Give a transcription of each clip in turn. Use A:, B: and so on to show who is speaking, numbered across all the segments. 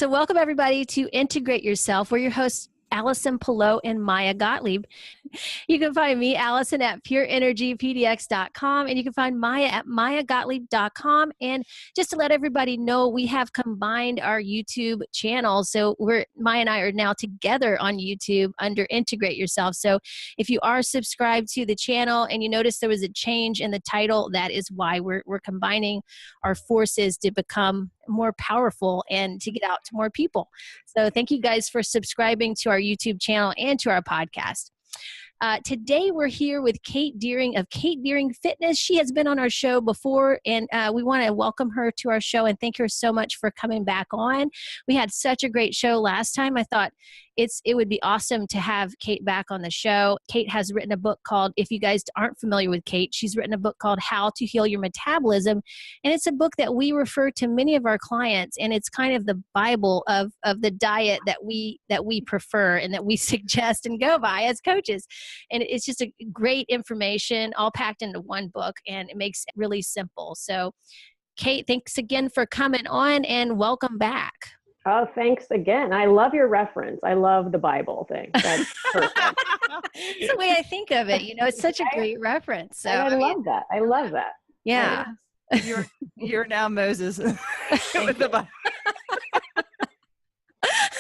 A: So welcome everybody to Integrate Yourself. We're your hosts, Allison Pillow and Maya Gottlieb. You can find me, Allison, at pureenergypdx.com, and you can find Maya at mayagottlieb.com. And just to let everybody know, we have combined our YouTube channels. So Maya and I are now together on YouTube under Integrate Yourself. So if you are subscribed to the channel and you notice there was a change in the title, that is why we're combining our forces to become more powerful and to get out to more people. So thank you guys for subscribing to our YouTube channel and to our podcast. Today we're here with Kate Deering of Kate Deering Fitness. She has been on our show before, and we want to welcome her to our show and thank her so much for coming back on. We had such a great show last time. I thought it would be awesome to have Kate back on the show. Kate has written a book called, if you guys aren't familiar with Kate, she's written a book called How to Heal Your Metabolism. And it's a book that we refer to many of our clients, and it's kind of the Bible of the diet that we prefer and that we suggest and go by as coaches. And it's just a great information all packed into one book, and it makes it really simple. So Kate, thanks again for coming on and welcome back.
B: Oh, thanks again. I love your reference. I love the Bible thing. That's perfect.
A: It's the way I think of it. It's such a great reference. So
B: I love that. I love that.
A: Yeah.
C: You're now Moses with the Bible.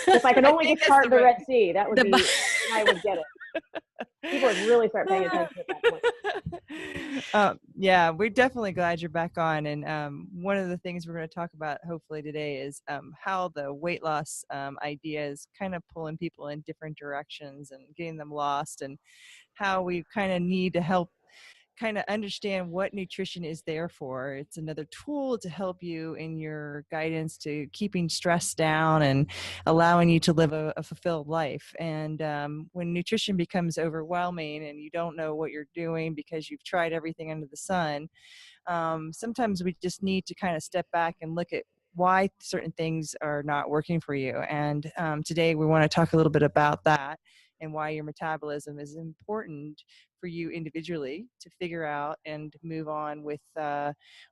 B: If I could only just part the Red Sea, that would be, I would get it. People would really start paying attention at that point.
C: Yeah, we're definitely glad you're back on. And one of the things we're going to talk about hopefully today is how the weight loss idea is kind of pulling people in different directions and getting them lost, and how we kind of need to help kind of understand what nutrition is there for. It's another tool to help you in your guidance to keeping stress down and allowing you to live a fulfilled life. And when nutrition becomes overwhelming and you don't know what you're doing because you've tried everything under the sun, sometimes we just need to kind of step back and look at why certain things are not working for you. And today we want to talk a little bit about that and why your metabolism is important for you individually to figure out and move on with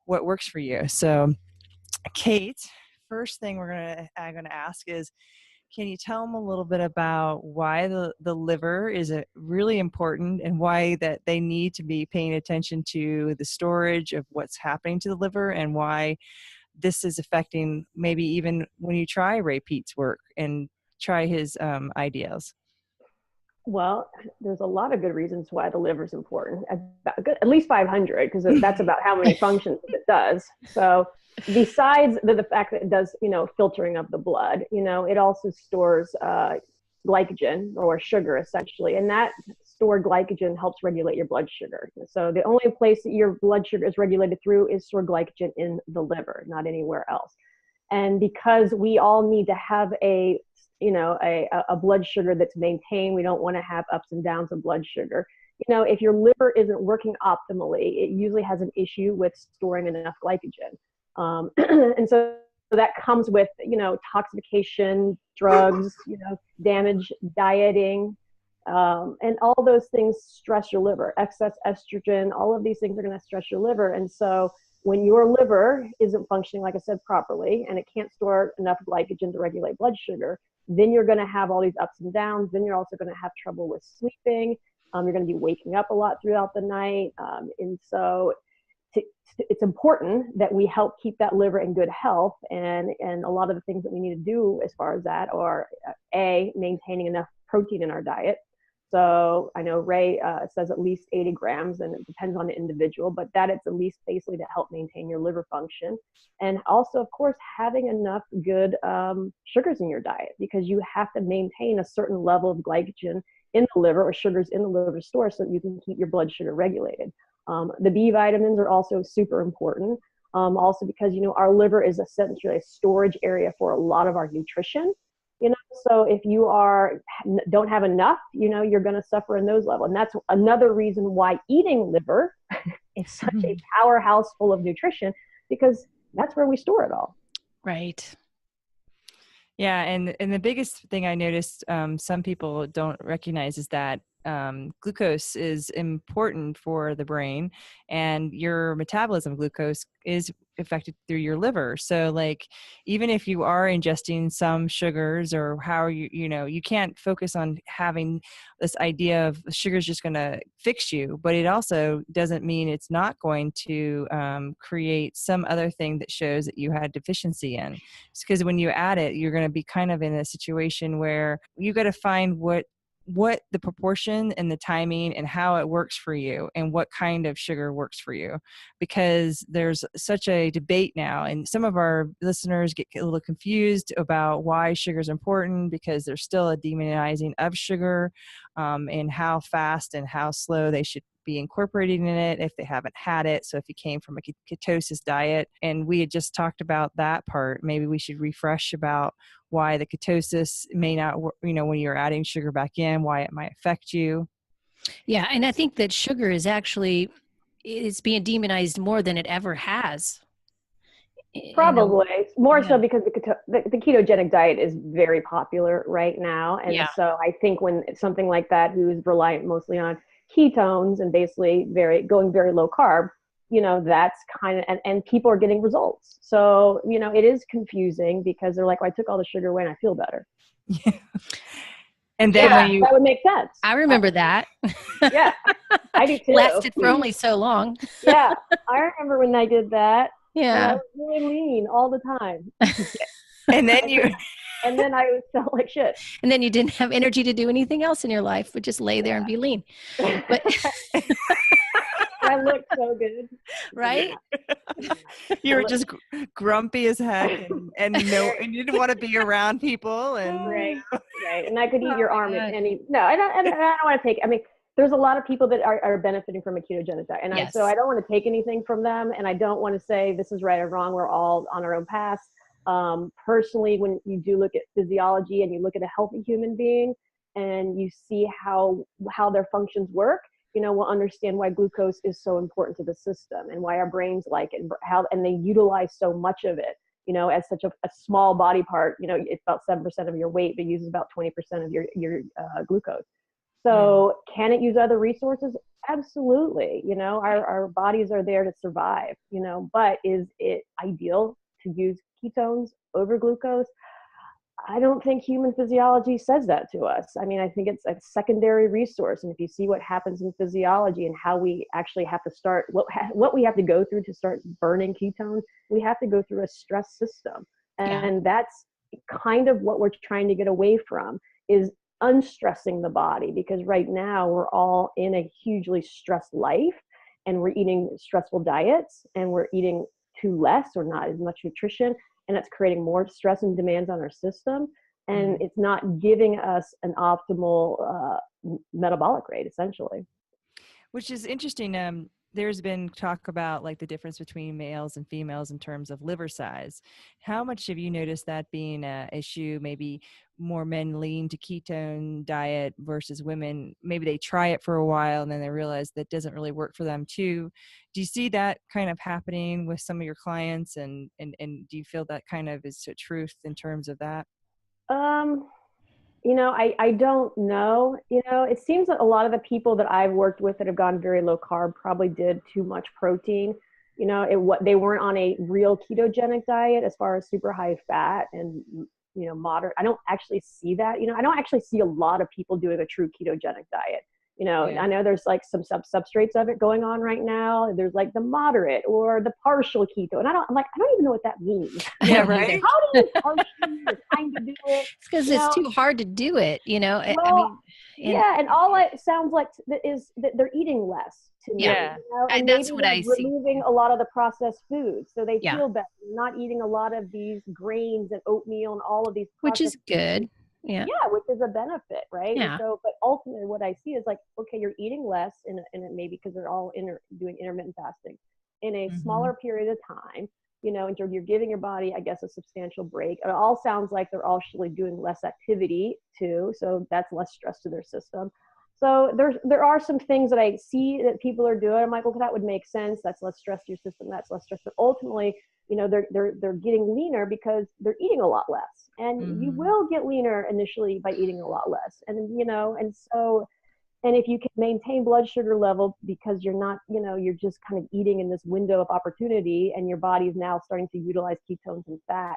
C: what works for you. So Kate, first thing I'm going to ask is, can you tell them a little bit about why the liver is really important, and why that they need to be paying attention to the storage of what's happening to the liver, and why this is affecting maybe even when you try Ray Peat's work and try his ideas?
B: Well, there's a lot of good reasons why the liver is important. At least 500, because that's about how many functions it does. So besides the fact that it does, filtering of the blood, it also stores glycogen, or sugar essentially. And that stored glycogen helps regulate your blood sugar. So the only place that your blood sugar is regulated through is stored glycogen in the liver, not anywhere else. And because we all need to have a blood sugar that's maintained, we don't want to have ups and downs of blood sugar. If your liver isn't working optimally, it usually has an issue with storing enough glycogen. And so that comes with, toxification, drugs, damage, dieting, and all those things stress your liver. Excess estrogen, all of these things are going to stress your liver. And so when your liver isn't functioning, like I said, properly, and it can't store enough glycogen to regulate blood sugar, then you're going to have all these ups and downs. Then you're also going to have trouble with sleeping. You're going to be waking up a lot throughout the night. And so it's important that we help keep that liver in good health. And a lot of the things that we need to do as far as that are, maintaining enough protein in our diet. So I know Ray says at least 80 grams, and it depends on the individual, but that it's at least basically to help maintain your liver function. And also, of course, having enough good sugars in your diet, because you have to maintain a certain level of glycogen in the liver, or sugars in the liver store, so that you can keep your blood sugar regulated. The B vitamins are also super important, also because, our liver is essentially a storage area for a lot of our nutrition. So if you don't have enough, you're going to suffer in those levels. And that's another reason why eating liver is such a powerhouse full of nutrition, because that's where we store it all.
A: Right.
C: Yeah. And the biggest thing I noticed some people don't recognize is that glucose is important for the brain, and your metabolism of glucose is affected through your liver. So like, even if you are ingesting some sugars, or how you can't focus on having this idea of sugar is just going to fix you, but it also doesn't mean it's not going to create some other thing that shows that you had deficiency in. Because when you add it, you're going to be kind of in a situation where you got to find what the proportion and the timing and how it works for you, and what kind of sugar works for you. Because there's such a debate now, and some of our listeners get a little confused about why sugar is important, because there's still a demonizing of sugar, and how fast and how slow they should be incorporating in it if they haven't had it. So if you came from a ketosis diet, and we had just talked about that part, maybe we should refresh about why the ketosis may not, when you're adding sugar back in, why it might affect you.
A: Yeah. And I think that sugar is actually, it's being demonized more than it ever has.
B: Probably more so
A: Yeah.
B: because the ketogenic diet is very popular right now. And
A: Yeah.
B: so I think when it's something like that, who is reliant mostly on ketones and basically going very low carb, that's kind of, and people are getting results. So, it is confusing because they're like, well, I took all the sugar away and I feel better.
C: Yeah. And then when
B: that would make sense.
A: I remember that.
B: Yeah, I do too.
A: Lasted for only so long.
B: Yeah, I remember when I did that.
A: Yeah.
B: And I was really lean all the time.
C: And then
B: and then I felt like shit.
A: And then you didn't have energy to do anything else in your life, but just lay there and be lean. But
B: I looked so good.
A: Right?
C: You were just grumpy as heck, and you didn't want to be around people. And
B: right. And I could eat your arm at any. No, I don't want to take. I mean, there's a lot of people that are benefiting from a ketogenic diet, and
A: Yes.
B: so I don't want to take anything from them, and I don't want to say this is right or wrong. We're all on our own paths. Personally, when you do look at physiology and you look at a healthy human being, and you see how their functions work, we'll understand why glucose is so important to the system and why our brains like it, and they utilize so much of it, as such a small body part. It's about 7% of your weight, but uses about 20% of your glucose. So can it use other resources? Absolutely. Our bodies are there to survive, but is it ideal to use ketones over glucose? I don't think human physiology says that to us. I mean, I think it's a secondary resource. And if you see what happens in physiology and how we actually have to start, what we have to go through to start burning ketones, we have to go through a stress system. And that's kind of what we're trying to get away from, is unstressing the body, because right now we're all in a hugely stressed life, and we're eating stressful diets, and we're eating too less or not as much nutrition. And that's creating more stress and demands on our system. And it's not giving us an optimal metabolic rate, essentially.
C: Which is interesting. There's been talk about like the difference between males and females in terms of liver size. How much have you noticed that being an issue? Maybe more men lean to ketone diet versus women. Maybe they try it for a while and then they realize that doesn't really work for them too. Do you see that kind of happening with some of your clients? And do you feel that kind of is a truth in terms of that?
B: I don't know. It seems that a lot of the people that I've worked with that have gone very low carb probably did too much protein. They weren't on a real ketogenic diet as far as super high fat and, moderate. I don't actually see that. I don't actually see a lot of people doing a true ketogenic diet. I know there's like some substrates of it going on right now. There's like the moderate or the partial keto. And I don't even know what that means.
A: Yeah, right.
B: How do you partially kind of do it?
A: It's because it's too hard to do it,
B: Well, and all it sounds like is that they're eating less to me.
A: Yeah.
B: And
A: that's
B: maybe
A: what I see.
B: removing a lot of the processed foods, so they
A: Yeah.
B: feel better. Not eating a lot of these grains and oatmeal and all of these,
A: Which is good.
B: foods.
A: Yeah.
B: Yeah, which is a benefit, right?
A: Yeah.
B: And so, but ultimately, what I see is like, okay, you're eating less, and maybe because they're all doing intermittent fasting in a smaller period of time. And you're giving your body, I guess, a substantial break. It all sounds like they're actually doing less activity too, so that's less stress to their system. So there are some things that I see that people are doing. I'm like, well, that would make sense. That's less stress to your system. That's less stress. But ultimately, they're getting leaner because they're eating a lot less. And you will get leaner initially by eating a lot less. And and so And if you can maintain blood sugar level because you're not, you're just kind of eating in this window of opportunity, and your body is now starting to utilize ketones and fat.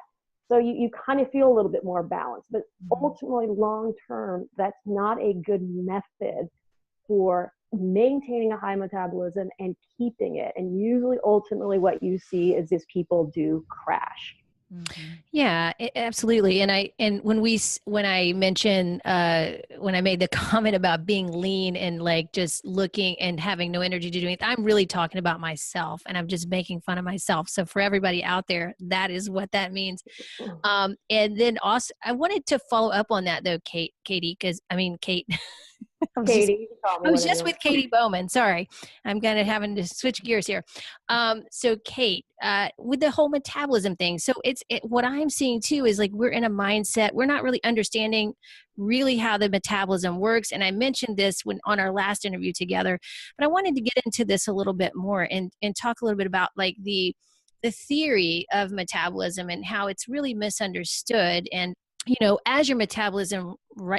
B: So you kind of feel a little bit more balanced. But ultimately, long term, that's not a good method for maintaining a high metabolism and keeping it. And usually, ultimately, what you see is people do crash.
A: Yeah, absolutely. And when I mentioned when I made the comment about being lean and like just looking and having no energy to do anything, I'm really talking about myself, and I'm just making fun of myself. So for everybody out there, that is what that means. And then also, I wanted to follow up on that though, Katie, because Kate.
B: Katie,
A: I was just with Katie Bowman. Sorry. I'm kind of having to switch gears here. So Kate, with the whole metabolism thing. So what I'm seeing too is like, we're in a mindset, we're not really understanding really how the metabolism works. And I mentioned this on our last interview together, but I wanted to get into this a little bit more and talk a little bit about like the theory of metabolism and how it's really misunderstood. And as your metabolism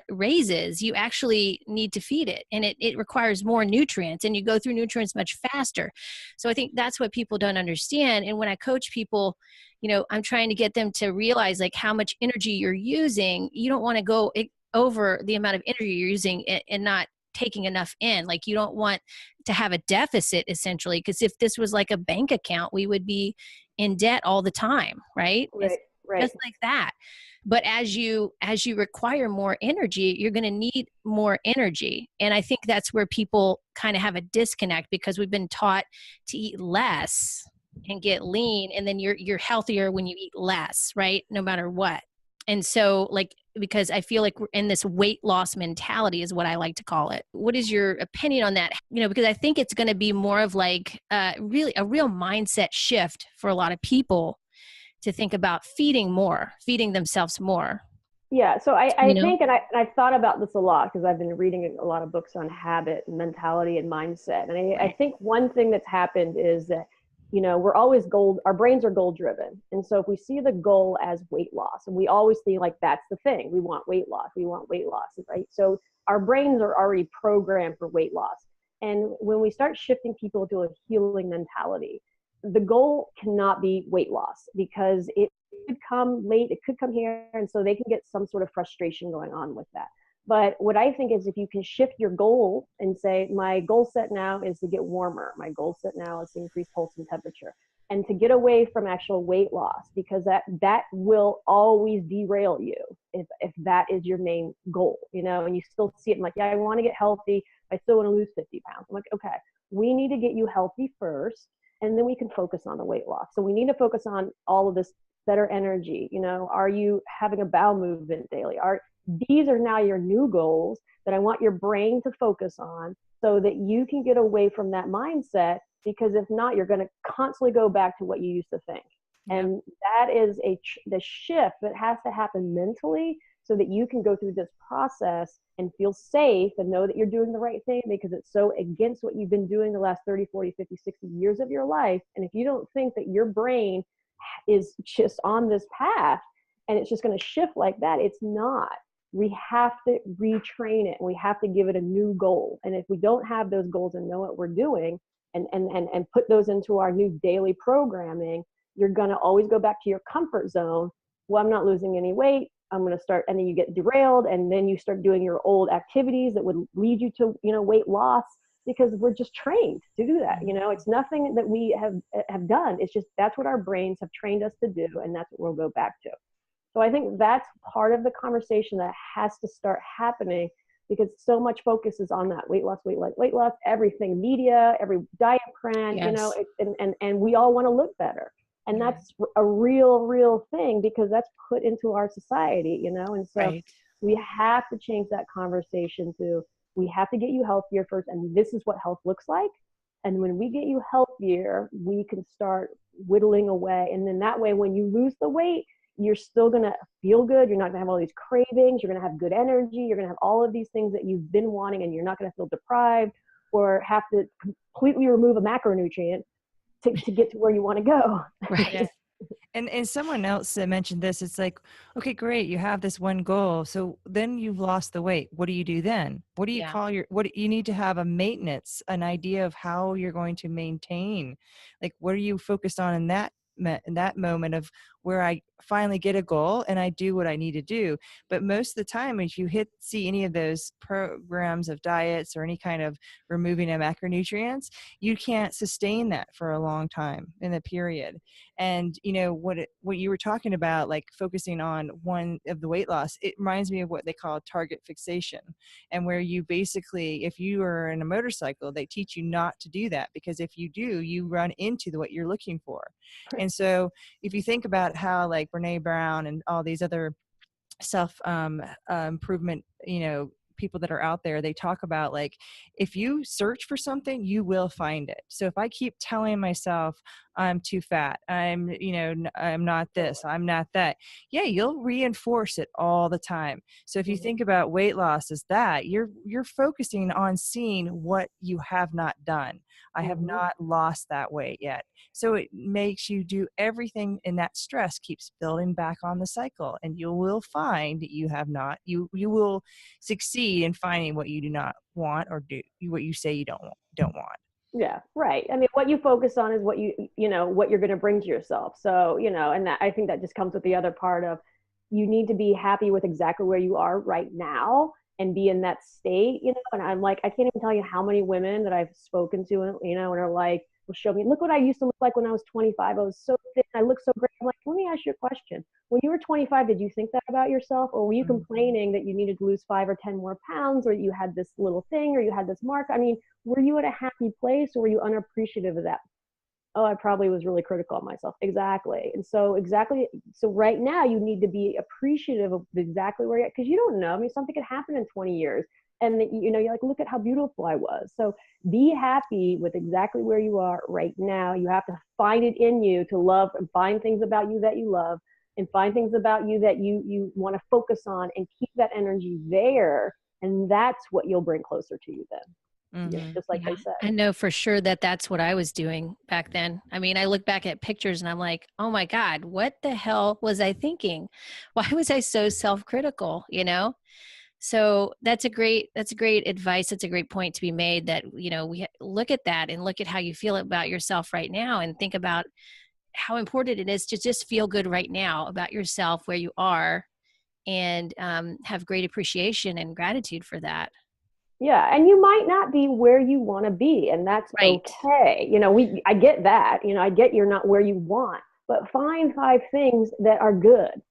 A: raises, you actually need to feed it, and it requires more nutrients, and you go through nutrients much faster. So I think that's what people don't understand. And when I coach people, I'm trying to get them to realize like how much energy you're using. You don't want to go over the amount of energy you're using and not taking enough in. Like, you don't want to have a deficit, essentially, because if this was like a bank account, we would be in debt all the time, right?
B: Right.
A: Just like that. But as you require more energy, you're going to need more energy. And I think that's where people kind of have a disconnect, because we've been taught to eat less and get lean, and then you're healthier when you eat less, right? No matter what. And so, like, because I feel like we're in this weight loss mentality is what I like to call it. What is your opinion on that? Because I think it's going to be more of like really a real mindset shift for a lot of people to think about feeding themselves more.
B: Yeah. So I think, and I've thought about this a lot because I've been reading a lot of books on habit and mentality and mindset. And I think one thing that's happened is that, we're always our brains are goal driven. And so if we see the goal as weight loss, and we always think like, that's the thing, we want weight loss, right? So our brains are already programmed for weight loss. And when we start shifting people to a healing mentality, the goal cannot be weight loss, because it could come late, it could come here, and so they can get some sort of frustration going on with that. But what I think is, if you can shift your goal and say, my goal set now is to get warmer, my goal set now is to increase pulse and temperature, and to get away from actual weight loss, because that will always derail you if that is your main goal, and you still see it. I'm like, yeah, I want to get healthy, I still want to lose 50 pounds. I'm like, okay, we need to get you healthy first, and then we can focus on the weight loss. So we need to focus on all of this better energy. Are you having a bowel movement daily? These are now your new goals that I want your brain to focus on, so that you can get away from that mindset, because if not, you're going to constantly go back to what you used to think. Yep. And that is the shift that has to happen mentally, so that you can go through this process and feel safe and know that you're doing the right thing, because it's so against what you've been doing the last 30, 40, 50, 60 years of your life. And if you don't think that your brain is just on this path and it's just going to shift like that, it's not. We have to retrain it, and we have to give it a new goal. And if we don't have those goals and know what we're doing and put those into our new daily programming, you're going to always go back to your comfort zone. Well, I'm not losing any weight, I'm going to start, and then you get derailed, and then you start doing your old activities that would lead you to, weight loss, because we're just trained to do that. It's nothing that we have done. It's just, that's what our brains have trained us to do, and that's what we'll go back to. So I think that's part of the conversation that has to start happening, because so much focus is on that weight loss, everything, media, every diet plan,
A: yes.
B: And we all want to look better. And that's a real thing, because that's put into our society, and so we have to change that conversation to, we have to get you healthier first, and this is what health looks like. And when we get you healthier, we can start whittling away. And then that way, when you lose the weight, you're still going to feel good. You're not going to have all these cravings. You're going to have good energy. You're going to have all of these things that you've been wanting, and you're not going to feel deprived or have to completely remove a macronutrient to get to where you want to go.
A: Right.
C: And someone else mentioned this. It's like, okay, great, you have this one goal. So then you've lost the weight. What do you do then? What do you
A: Yeah.
C: call what you need to have a maintenance, an idea of how you're going to maintain. Like, what are you focused on in that moment of where I finally get a goal and I do what I need to do. But most of the time, if you see any of those programs of diets or any kind of removing of macronutrients, you can't sustain that for a long time in a period. And you know what you were talking about, like focusing on one of the weight loss, it reminds me of what they call target fixation, and where you basically, if you are in a motorcycle, they teach you not to do that, because if you do, you run into what you're looking for. And so if you think about how like Brene Brown and all these other self improvement, people that are out there, they talk about, like, if you search for something, you will find it. So if I keep telling myself I'm too fat, I'm not this, I'm not that, yeah, you'll reinforce it all the time. So if you think about weight loss as that, you're focusing on seeing what you have not done. I have not lost that weight yet. So it makes you do everything, and that stress keeps building back on the cycle, and you will find that you will succeed in finding what you do not want, or do what you say you don't want.
B: Yeah, right. I mean, what you focus on is what what you're going to bring to yourself. So, and that, I think that just comes with the other part of, you need to be happy with exactly where you are right now and be in that state, and I'm like, I can't even tell you how many women that I've spoken to, and are like, will show me, look what I used to look like when I was 25. I was so thin. I look so great. I'm like, let me ask you a question. When you were 25, did you think that about yourself? Or were you complaining that you needed to lose 5 or 10 more pounds, or you had this little thing, or you had this mark? I mean, were you at a happy place, or were you unappreciative of that? Oh, I probably was really critical of myself. Exactly. And so right now you need to be appreciative of exactly where you're at, because you don't know. I mean, something could happen in 20 years. And you're like, look at how beautiful I was. So be happy with exactly where you are right now. You have to find it in you to love, and find things about you that you love, and find things about you that you want to focus on, and keep that energy there. And that's what you'll bring closer to you then. Just like
A: Yeah,
B: I said.
A: I know for sure that that's what I was doing back then. I mean, I look back at pictures and I'm like, oh my God, what the hell was I thinking? Why was I so self-critical, So that's a great advice. That's a great point to be made, that, we look at that and look at how you feel about yourself right now, and think about how important it is to just feel good right now about yourself, where you are, and have great appreciation and gratitude for that.
B: Yeah, and you might not be where you want to be, and that's
A: Right.
B: okay. I get that. I get you're not where you want, but find 5 things that are good.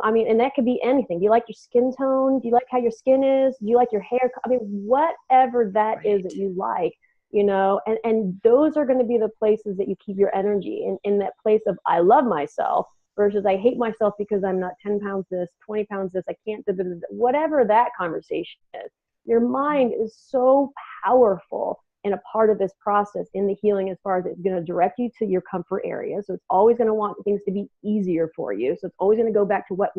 B: I mean, and that could be anything. Do you like your skin tone? Do you like how your skin is? Do you like your hair? I mean, whatever that is that you like, and those are going to be the places that you keep your energy in that place of, I love myself, versus I hate myself because I'm not 10 pounds this, 20 pounds this, I can't, whatever that conversation is. Your mind is so powerful and a part of this process in the healing, as far as it's going to direct you to your comfort area. So it's always going to want things to be easier for you. So it's always going to go back to what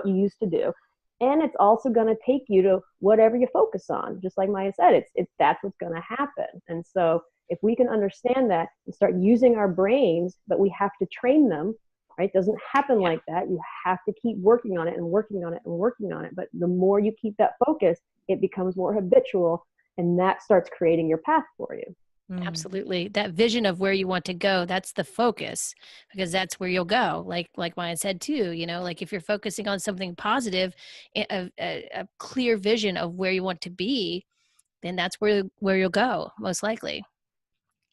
B: you used to do. And it's also going to take you to whatever you focus on. Just like Maya said, that's what's going to happen. And so if we can understand that and start using our brains, but we have to train them, right? It doesn't happen like that. You have to keep working on it and working on it and working on it. But the more you keep that focus, it becomes more habitual, and that starts creating your path for you.
A: Absolutely. That vision of where you want to go, that's the focus, because that's where you'll go. Like Maya said too, like if you're focusing on something positive, a clear vision of where you want to be, then that's where you'll go, most likely.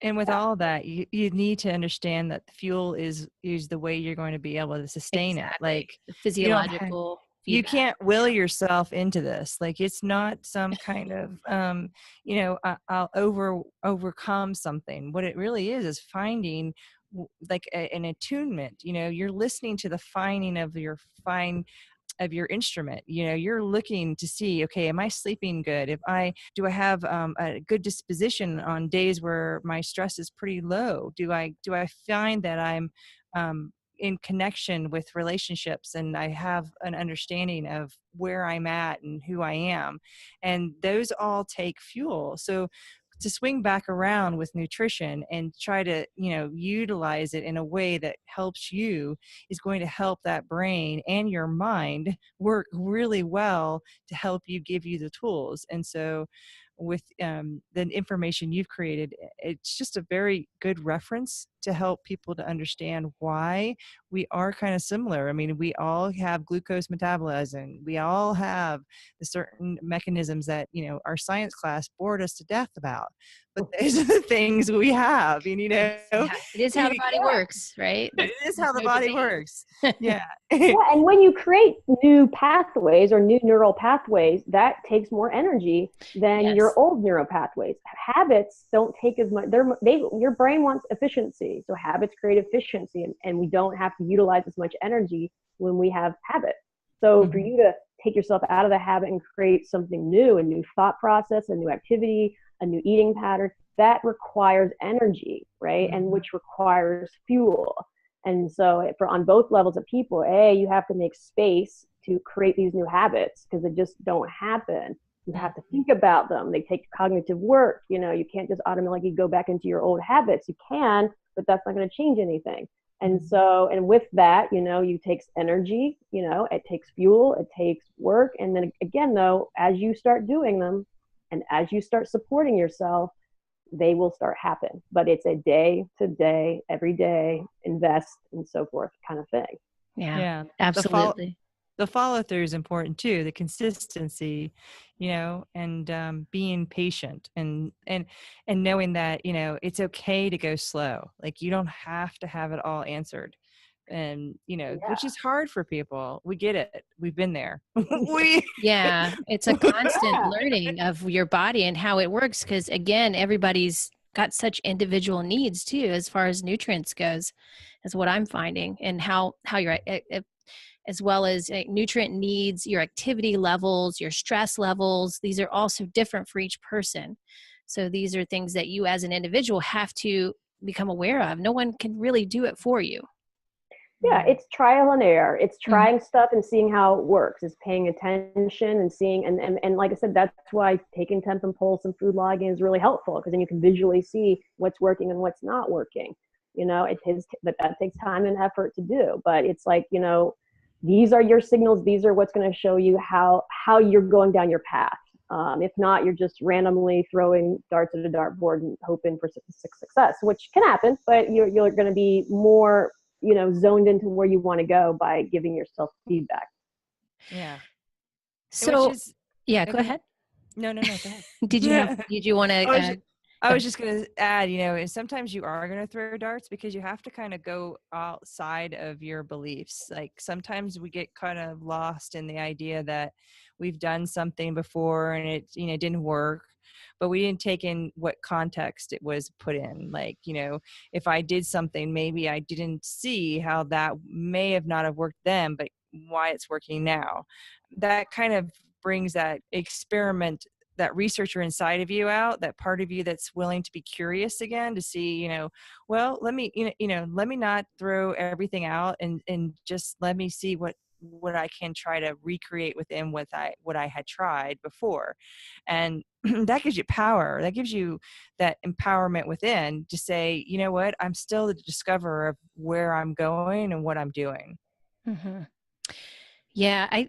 C: And with all of that, you need to understand that the fuel is the way you're going to be able to sustain it. Like,
A: The
C: you don't
A: physiological
C: you
A: feedback.
C: can't will yourself into this. Like, it's not some kind of I'll overcome something. What it really is finding like an attunement. You're listening to the finding of your instrument. You're looking to see, okay, am I sleeping good? Do I have a good disposition on days where my stress is pretty low? Do I find that I'm in connection with relationships, and I have an understanding of where I'm at and who I am? And those all take fuel. So to swing back around with nutrition and try to, utilize it in a way that helps you is going to help that brain and your mind work really well to help you, give you the tools. And so with the information you've created, it's just a very good reference to help people to understand why we are kind of similar. I mean, we all have glucose metabolism. We all have the certain mechanisms that, our science class bored us to death about. But these are the things we have. And,
A: Yeah, it is how the body works, right?
C: It is how the body works. Yeah.
B: Yeah, and when you create new pathways or new neural pathways, that takes more energy than your old neural pathways. Habits don't take as much. Your brain wants efficiency, so habits create efficiency, and we don't have to utilize as much energy when we have habits. So for you to take yourself out of the habit and create something new, a new thought process, a new activity, a new eating pattern, that requires energy, right? And which requires fuel. And so on both levels of people, you have to make space to create these new habits because they just don't happen. You have to think about them. They take cognitive work. You can't just automatically go back into your old habits. You can, but that's not going to change anything. And so, and with that, you takes energy, it takes fuel, it takes work. And then again, though, as you start doing them and as you start supporting yourself, they will start happen. But it's a day to day, every day, invest and so forth kind of thing.
A: Yeah, absolutely.
C: The follow through is important too, the consistency, and being patient and knowing that, it's okay to go slow. Like you don't have to have it all answered. And, which is hard for people. We get it. We've been there.
A: It's a constant learning of your body and how it works. Because again, everybody's got such individual needs too, as far as nutrients goes, is what I'm finding, and how you're, as well as nutrient needs, your activity levels, your stress levels. These are also different for each person. So these are things that you as an individual have to become aware of. No one can really do it for you.
B: Yeah, it's trial and error. It's trying stuff and seeing how it works. It's paying attention and seeing, and like I said, that's why taking temp and pulse and food logging is really helpful, because then you can visually see what's working and what's not working. But that takes time and effort to do. But it's like, these are your signals. These are what's going to show you how you're going down your path. If not, you're just randomly throwing darts at a dartboard and hoping for success, which can happen, but you're going to be more zoned into where you want to go by giving yourself feedback.
C: Yeah.
A: So, go ahead.
C: No, go ahead.
A: Did you want to?
C: I was just going to add, sometimes you are going to throw darts because you have to kind of go outside of your beliefs. Like sometimes we get kind of lost in the idea that we've done something before and it, didn't work, but we didn't take in what context it was put in. Like, if I did something, maybe I didn't see how that may have not have worked then, but why it's working now. That kind of brings that experiment, that researcher inside of you out, that part of you that's willing to be curious again, to see, well, let me, let me not throw everything out and just let me see what I can try to recreate within what I had tried before. And that gives you power. That gives you that empowerment within to say, you know what, I'm still the discoverer of where I'm going and what I'm doing.
A: Mm-hmm. Yeah.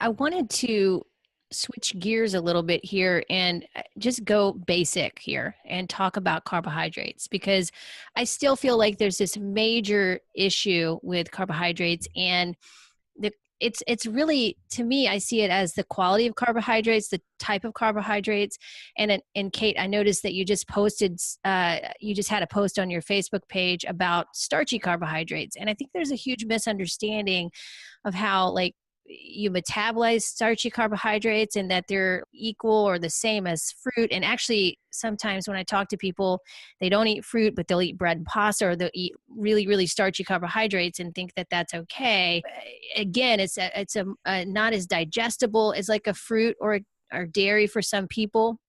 A: I wanted to switch gears a little bit here and just go basic here and talk about carbohydrates, because I still feel like there's this major issue with carbohydrates, and it's really, to me, I see it as the quality of carbohydrates, the type of carbohydrates. And Kate, I noticed that you just posted, you just had a post on your Facebook page about starchy carbohydrates. And I think there's a huge misunderstanding of how you metabolize starchy carbohydrates and that they're equal or the same as fruit. And actually, sometimes when I talk to people, they don't eat fruit, but they'll eat bread and pasta, or they'll eat really, really starchy carbohydrates and think that that's okay. Again, it's not as digestible as like a fruit or dairy for some people.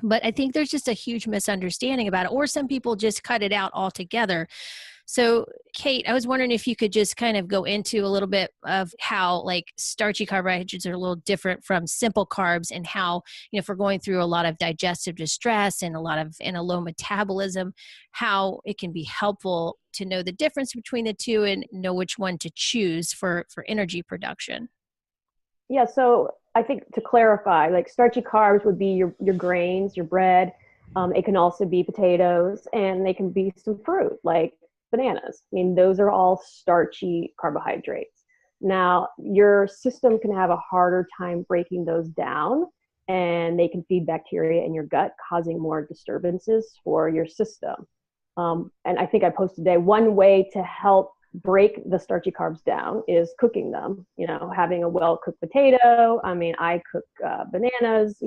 A: But I think there's just a huge misunderstanding about it, or some people just cut it out altogether. So, Kate, I was wondering if you could just kind of go into a little bit of how like starchy carbohydrates are a little different from simple carbs, and how, if we're going through a lot of digestive distress and a low metabolism, how it can be helpful to know the difference between the two and know which one to choose for energy production.
B: Yeah, so I think to clarify, like starchy carbs would be your grains, your bread. It can also be potatoes, and they can be some fruit like bananas. I mean, those are all starchy carbohydrates. Now, your system can have a harder time breaking those down, and they can feed bacteria in your gut, causing more disturbances for your system. And I think I posted today, one way to help break the starchy carbs down is cooking them, having a well-cooked potato. I mean, I cook bananas,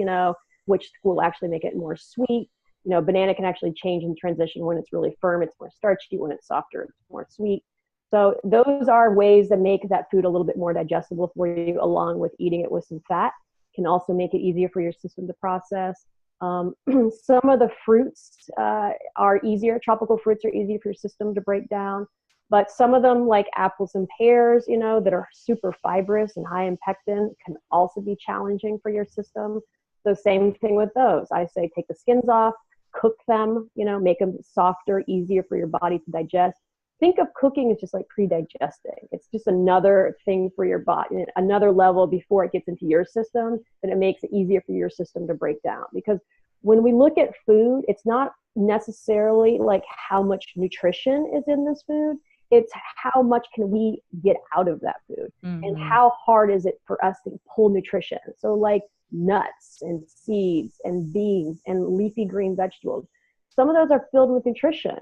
B: which will actually make it more sweet. Banana can actually change and transition. When it's really firm, it's more starchy. When it's softer, it's more sweet. So those are ways that make that food a little bit more digestible for you, along with eating it with some fat. Can also make it easier for your system to process. Some of the fruits are easier. Tropical fruits are easier for your system to break down. But some of them, like apples and pears, that are super fibrous and high in pectin, can also be challenging for your system. So same thing with those. I say take the skins off, cook them, make them softer, easier for your body to digest. Think of cooking as just like pre-digesting. It's just another thing for your body, another level before it gets into your system, and it makes it easier for your system to break down. Because when we look at food, it's not necessarily like how much nutrition is in this food. It's how much can we get out of that food, and how hard is it for us to pull nutrition. So like nuts and seeds and beans and leafy green vegetables, some of those are filled with nutrition,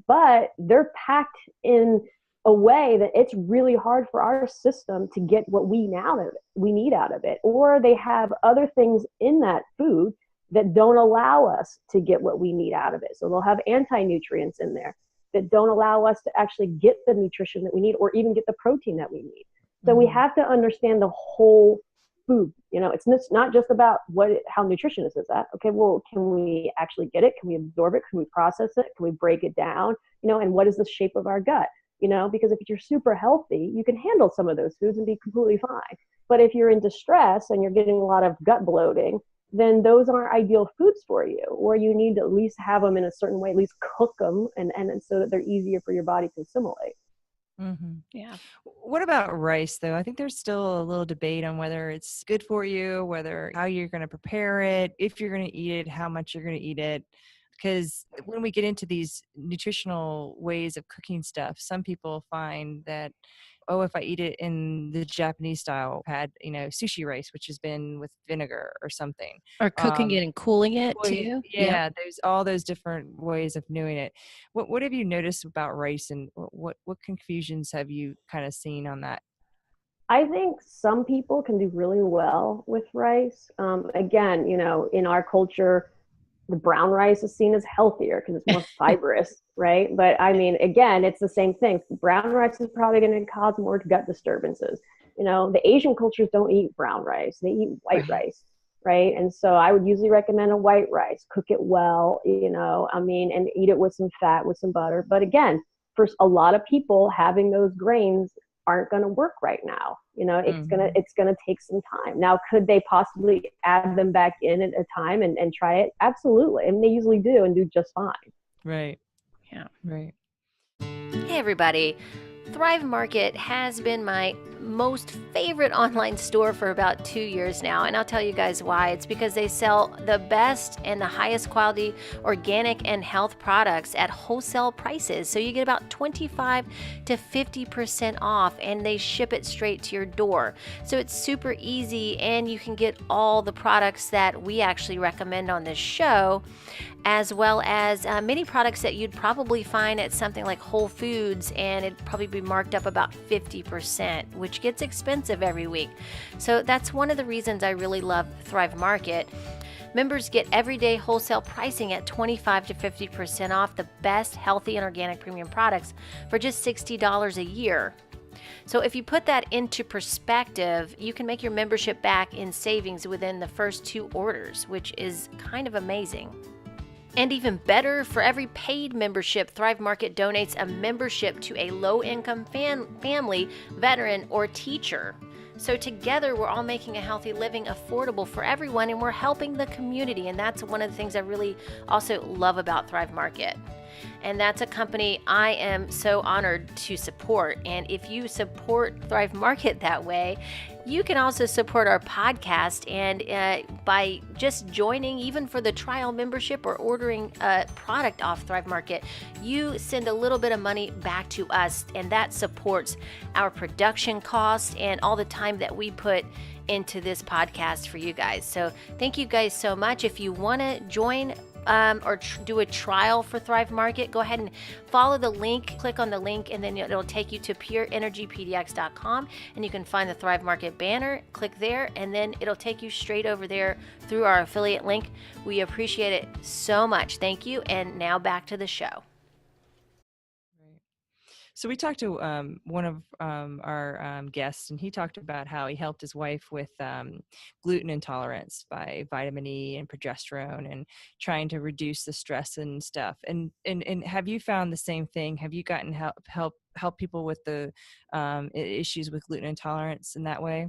B: but they're packed in a way that it's really hard for our system to get what we need out of it. Or they have other things in that food that don't allow us to get what we need out of it. So they'll have anti-nutrients in there that don't allow us to actually get the nutrition that we need, or even get the protein that we need. So we have to understand the whole food. It's not just about how nutritious is that. Okay, well, can we actually get it? Can we absorb it? Can we process it? Can we break it down? And what is the shape of our gut? Because if you're super healthy, you can handle some of those foods and be completely fine. But if you're in distress and you're getting a lot of gut bloating, then those aren't ideal foods for you, or you need to at least have them in a certain way, at least cook them, and so that they're easier for your body to assimilate.
C: Yeah. What about rice, though? I think there's still a little debate on whether it's good for you, how you're going to prepare it, if you're going to eat it, how much you're going to eat it. Because when we get into these nutritional ways of cooking stuff, some people find that, if I eat it in the Japanese style, had, sushi rice, which has been with vinegar or something.
A: Or cooking it and cooling it too.
C: Yeah, there's all those different ways of doing it. What have you noticed about rice, and what confusions have you kind of seen on that?
B: I think some people can do really well with rice. Again, in our culture, the brown rice is seen as healthier because it's more fibrous, right? But I mean, again, it's the same thing. Brown rice is probably going to cause more gut disturbances. The Asian cultures don't eat brown rice; they eat white rice, right? And so I would usually recommend a white rice. Cook it well, and eat it with some fat, with some butter. But again, for a lot of people, having those grains aren't going to work right now. It's gonna take some time. Now, could they possibly add them back in at a time and try it? Absolutely. And they usually do and do just fine.
C: Right.
A: Yeah.
C: Right.
A: Hey everybody. Thrive Market has been my most favorite online store for about 2 years now, and I'll tell you guys why. It's because they sell the best and the highest quality organic and health products at wholesale prices. So you get about 25 to 50% off, and they ship it straight to your door. So it's super easy, and you can get all the products that we actually recommend on this show, as well as many products that you'd probably find at something like Whole Foods, and it'd probably be marked up about 50%, which gets expensive every week. So that's one of the reasons I really love Thrive Market. Members get everyday wholesale pricing at 25 to 50% off the best healthy and organic premium products for just $60 a year. So if you put that into perspective, you can make your membership back in savings within the first 2 orders, which is kind of amazing. And even better, for every paid membership, Thrive Market donates a membership to a low-income family, veteran, or teacher. So together, we're all making a healthy living affordable for everyone, and we're helping the community. And that's one of the things I really also love about Thrive Market. And that's a company I am so honored to support. And if you support Thrive Market that way, you can also support our podcast, and by just joining, even for the trial membership or ordering a product off Thrive Market, you send a little bit of money back to us, and that supports our production costs and all the time that we put into this podcast for you guys. So thank you guys so much. If you want to join or do a trial for Thrive Market, go ahead and follow the link, click on the link, and then it'll take you to pureenergypdx.com, and you can find the Thrive Market banner, click there, and then it'll take you straight over there through our affiliate link. We appreciate it so much. Thank you. And now back to the show.
C: So we talked to one of our guests, and he talked about how he helped his wife with gluten intolerance by vitamin E and progesterone, and trying to reduce the stress and stuff. And have you found the same thing? Have you gotten help people with the issues with gluten intolerance in that way?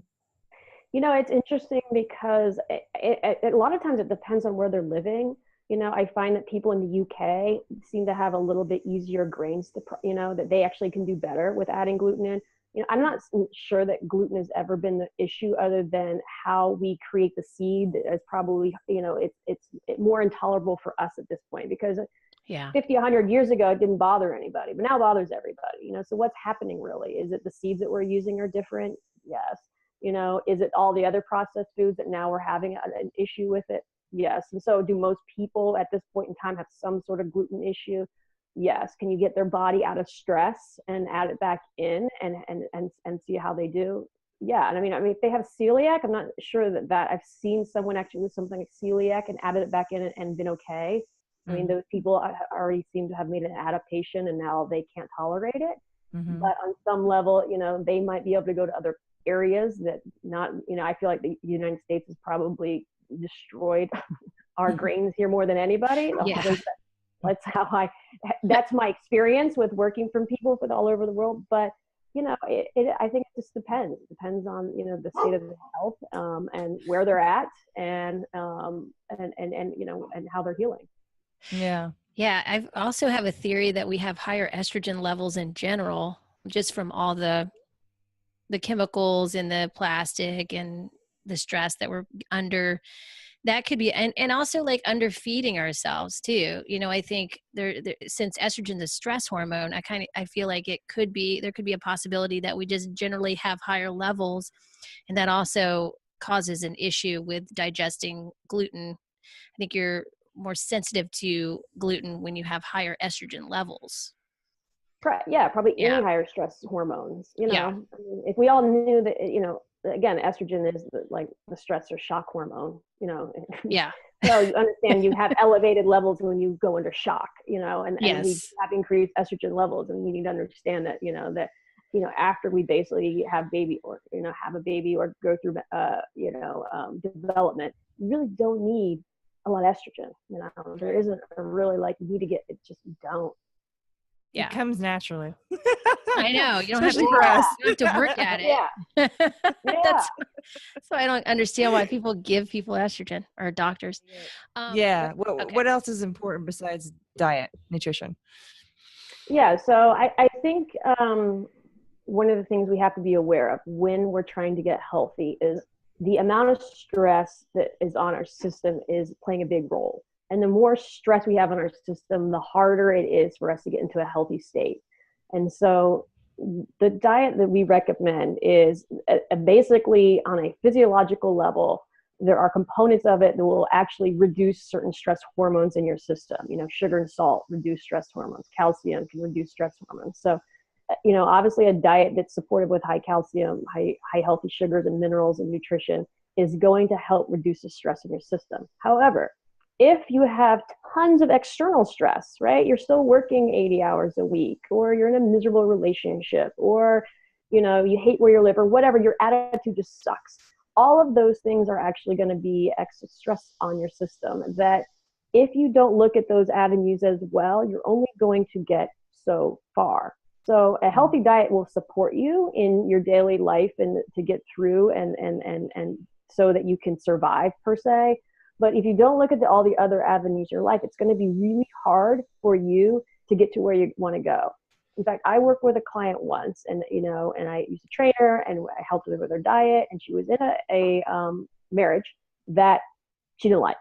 B: You know, it's interesting because a lot of times it depends on where they're living. You know, I find that people in the UK seem to have a little bit easier grains to, that they actually can do better with adding gluten in. You know, I'm not sure that gluten has ever been the issue, other than how we create the seed is probably, it's more intolerable for us at this point, because 50, 100 years ago, it didn't bother anybody, but now it bothers everybody, So what's happening really? Is it the seeds that we're using are different? Yes. Is it all the other processed foods that now we're having an issue with it? Yes. And so do most people at this point in time have some sort of gluten issue? Yes. Can you get their body out of stress and add it back in and see how they do? Yeah. And I mean, if they have celiac, I'm not sure that I've seen someone actually with something like celiac and added it back in and been okay. I mean, those people already seem to have made an adaptation, and now they can't tolerate it. Mm-hmm. But on some level, they might be able to go to other areas that not, I feel like the United States has probably destroyed our grains here more than anybody.
A: Yeah.
B: That's my experience with working from people all over the world. But, I think it just depends. It depends on, the state of their health, and where they're at, and how they're healing.
C: Yeah.
A: Yeah. I also have a theory that we have higher estrogen levels in general, just from all the chemicals in the plastic and the stress that we're under. That could be, and also like underfeeding ourselves too. I think there since estrogen is a stress hormone, I feel like there could be a possibility that we just generally have higher levels, and that also causes an issue with digesting gluten. I think you're more sensitive to gluten when you have higher estrogen levels.
B: Yeah, probably any higher stress hormones. I mean, if we all knew that, again, estrogen is the stress or shock hormone.
A: Yeah.
B: So you understand you have elevated levels when you go under shock. And we have increased estrogen levels, and we need to understand that. After we basically have baby or have a baby or go through development, you really don't need a lot of estrogen. There isn't a really you need to get it. Just don't.
C: Yeah. It comes naturally.
A: I know. You don't have to work at it.
B: Yeah.
A: That's so I don't understand why people give people estrogen, or doctors.
C: What else is important besides diet, nutrition?
B: Yeah. So I think one of the things we have to be aware of when we're trying to get healthy is the amount of stress that is on our system is playing a big role. And the more stress we have on our system, the harder it is for us to get into a healthy state. And so the diet that we recommend is basically on a physiological level. There are components of it that will actually reduce certain stress hormones in your system. Sugar and salt reduce stress hormones. Calcium can reduce stress hormones. So, obviously a diet that's supported with high calcium, high healthy sugars and minerals and nutrition is going to help reduce the stress in your system. However, if you have tons of external stress, right? You're still working 80 hours a week, or you're in a miserable relationship, or, you hate where you live, or whatever, your attitude just sucks. All of those things are actually going to be extra stress on your system that if you don't look at those avenues as well, you're only going to get so far. So a healthy diet will support you in your daily life and to get through and so that you can survive per se. But if you don't look at all the other avenues in your life, it's going to be really hard for you to get to where you want to go. In fact, I worked with a client once, and and I used to train her, and I helped her with her diet, and she was in a marriage that she didn't like.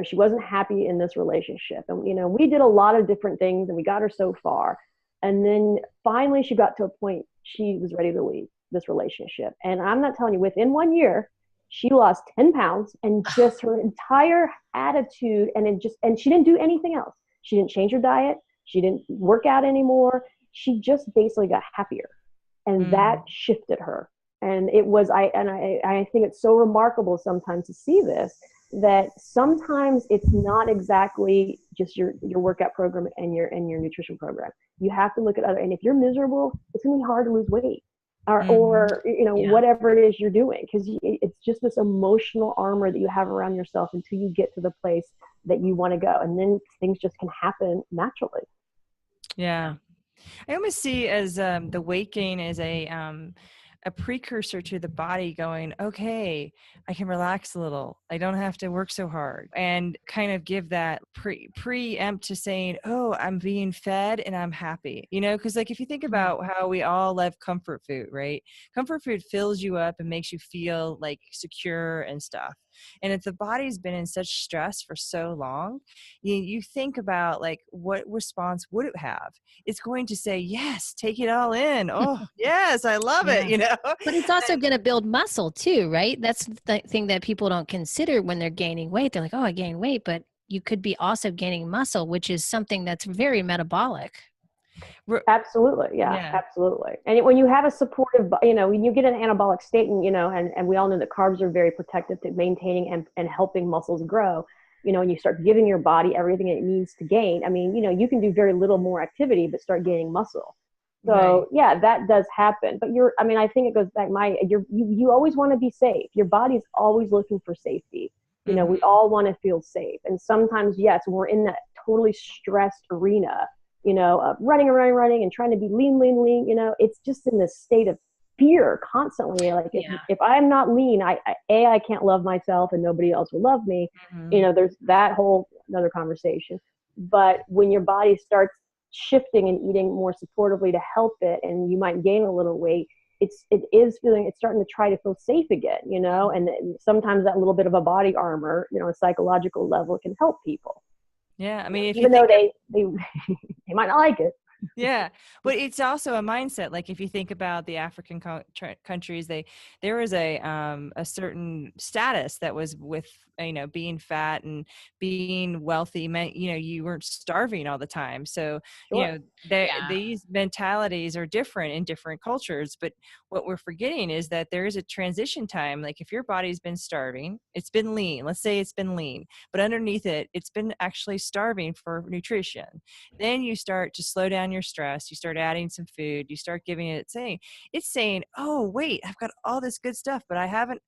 B: She wasn't happy in this relationship, and we did a lot of different things, and we got her so far, and then finally she got to a point she was ready to leave this relationship. And I'm not telling you, within 1 year, she lost 10 pounds, and just her entire attitude, and she didn't do anything else. She didn't change her diet. She didn't work out anymore. She just basically got happier, and that shifted her. And I think it's so remarkable sometimes to see this, that sometimes it's not exactly just your workout program and your nutrition program. You have to look at other, and if you're miserable, it's going to be hard to lose weight or whatever it is you're doing, because it's just this emotional armor that you have around yourself until you get to the place that you want to go, and then things just can happen naturally.
C: Yeah. I almost see as the weight gain as a precursor to the body going, okay, I can relax a little. I don't have to work so hard, and kind of give that preempt to saying, oh, I'm being fed and I'm happy, because like if you think about how we all love comfort food, right? Comfort food fills you up and makes you feel like secure and stuff. And if the body's been in such stress for so long, you think about like, what response would it have? It's going to say, yes, take it all in. Oh, yes, I love it,
A: But it's also going to build muscle too, right? That's the thing that people don't consider when they're gaining weight. They're like, oh, I gain weight, but you could be also gaining muscle, which is something that's very metabolic.
B: Absolutely. Yeah, absolutely. And when you have a supportive, when you get an anabolic state, and we all know that carbs are very protective to maintaining and helping muscles grow, and you start giving your body everything it needs to gain. I mean, you can do very little more activity, but start gaining muscle. So yeah, that does happen. But I think it goes back, you always want to be safe. Your body's always looking for safety. We all want to feel safe. And sometimes, yes, we're in that totally stressed arena, running and trying to be lean, it's just in this state of fear constantly. Like if I'm not lean, I can't love myself and nobody else will love me. There's that whole another conversation. But when your body starts shifting and eating more supportively to help it, and you might gain a little weight, it's starting to try to feel safe again, and sometimes that little bit of a body armor, a psychological level, can help people.
C: Yeah, I mean,
B: even though they might not like it.
C: Yeah, but it's also a mindset. Like if you think about the African countries, there was a certain status that was with being fat and being wealthy meant you weren't starving all the time. So
B: Sure.
C: These mentalities are different in different cultures. But what we're forgetting is that there is a transition time. Like if your body's been starving, it's been lean. Let's say it's been lean, but underneath it, it's been actually starving for nutrition. Then you start to slow down your stress, you start adding some food, you start giving it, it's saying, oh wait, I've got all this good stuff, but I haven't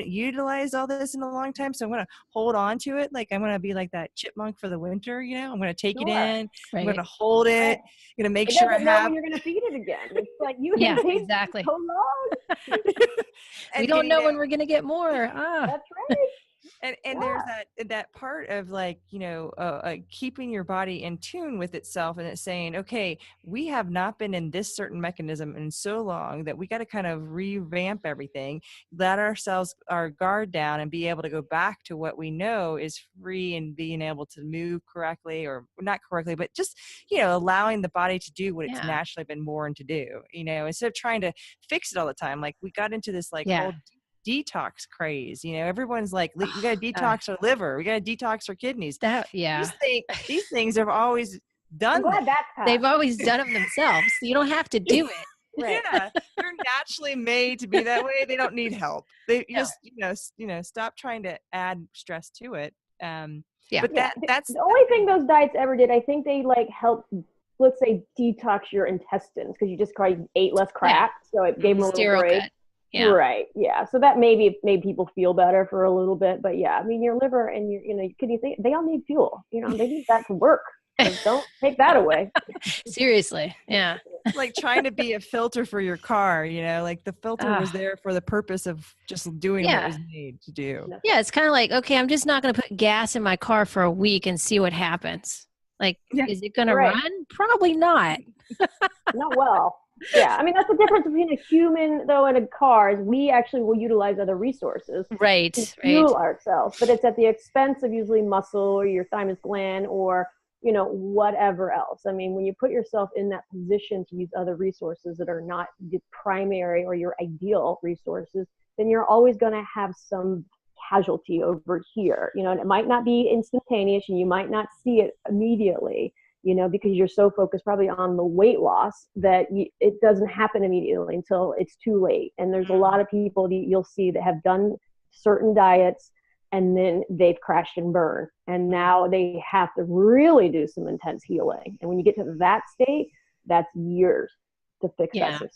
C: utilized all this in a long time, so I'm going to hold on to it. Like I'm going to be like that chipmunk for the winter, I'm going to take it in, I'm going to hold it, I'm going to make sure I have,
B: when you're going to feed it again. It's like
A: exactly
B: so long.
A: We don't know when we're going to get more.
B: That's right.
C: And there's that part of like, keeping your body in tune with itself, and it's saying, okay, we have not been in this certain mechanism in so long that we got to kind of revamp everything, let ourselves, our guard down, and be able to go back to what we know is free and being able to move correctly, or not correctly, but just, allowing the body to do what it's naturally been born to do, instead of trying to fix it all the time. Like we got into this whole detox craze, everyone's like, we got to detox our liver, we got to detox our kidneys. These things have always done that.
A: They've always done it themselves, so you don't have to do it.
C: Right. Yeah, they're naturally made to be that way. They don't need help. They just stop trying to add stress to it. But that's
B: the only thing those diets ever did. I think they helped, let's say, detox your intestines, because you just ate less crap, so it gave them a little break.
A: Yeah.
B: Right. Yeah. So that maybe made people feel better for a little bit, but yeah, I mean, your liver and your, can you think they all need fuel? They need that to work. So don't take that away.
A: Seriously. Yeah.
C: It's like trying to be a filter for your car, like the filter was there for the purpose of just doing what it was made to do.
A: Yeah. It's kind of like, okay, I'm just not going to put gas in my car for a week and see what happens. Like, is it going to run? Probably not.
B: Not well. Yeah, I mean, that's the difference between a human, though, and a car. Is we actually will utilize other resources to fuel ourselves, but it's at the expense of usually muscle or your thymus gland or, whatever else. I mean, when you put yourself in that position to use other resources that are not the primary or your ideal resources, then you're always going to have some casualty over here, and it might not be instantaneous and you might not see it immediately, because you're so focused probably on the weight loss that it doesn't happen immediately until it's too late. And there's a lot of people that you'll see that have done certain diets and then they've crashed and burned. And now they have to really do some intense healing. And when you get to that state, that's years to fix that system.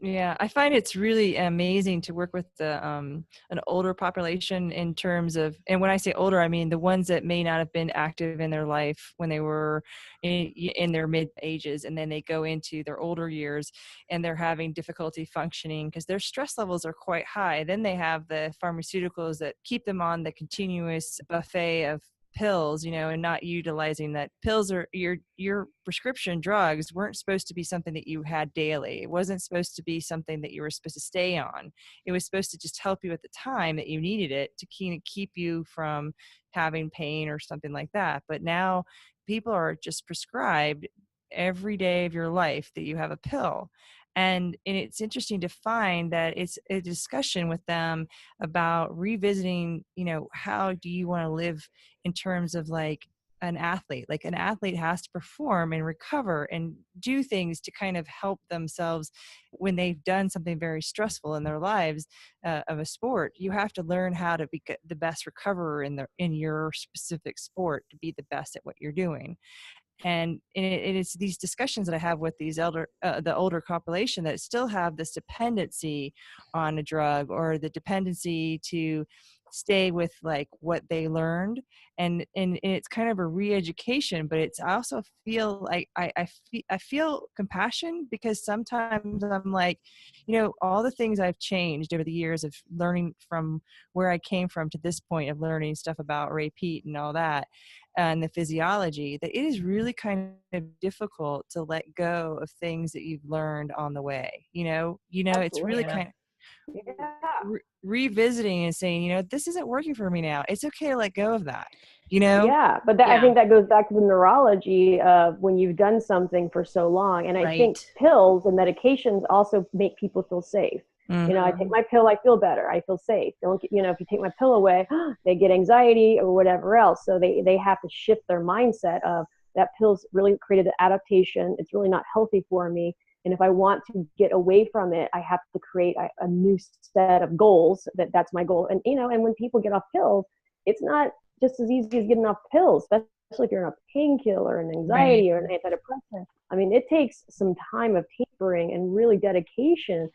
C: Yeah, I find it's really amazing to work with an older population in terms of, and when I say older, I mean the ones that may not have been active in their life when they were in their mid ages, and then they go into their older years and they're having difficulty functioning because their stress levels are quite high. Then they have the pharmaceuticals that keep them on the continuous buffet of pills, and not utilizing that pills are your prescription drugs weren't supposed to be something that you had daily. It wasn't supposed to be something that you were supposed to stay on. It was supposed to just help you at the time that you needed it to keep you from having pain or something like that. But now people are just prescribed every day of your life that you have a pill. And it's interesting to find that it's a discussion with them about revisiting, how do you want to live in terms of like an athlete? Like an athlete has to perform and recover and do things to kind of help themselves when they've done something very stressful in their lives of a sport. You have to learn how to be the best recoverer in your specific sport to be the best at what you're doing. And it's these discussions that I have with these the older population that still have this dependency on a drug or the dependency to stay with like what they learned. And it's kind of a re-education, but it's I also feel like I feel compassion because sometimes I'm like, all the things I've changed over the years of learning from where I came from to this point of learning stuff about repeat and all that. And the physiology, that it is really kind of difficult to let go of things that you've learned on the way. It's really kind of revisiting and saying, this isn't working for me now. It's okay to let go of that.
B: Yeah, but I think that goes back to the neurology of when you've done something for so long. And I think pills and medications also make people feel safe. Mm-hmm. I take my pill, I feel better, I feel safe. Don't get, if you take my pill away, they get anxiety or whatever else. So they have to shift their mindset of that pill's really created an adaptation. It's really not healthy for me. And if I want to get away from it, I have to create a new set of goals. That's my goal. And, and when people get off pills, it's not just as easy as getting off pills, especially if you're on a painkiller, an anxiety or an antidepressant. I mean, it takes some time of tapering and really dedication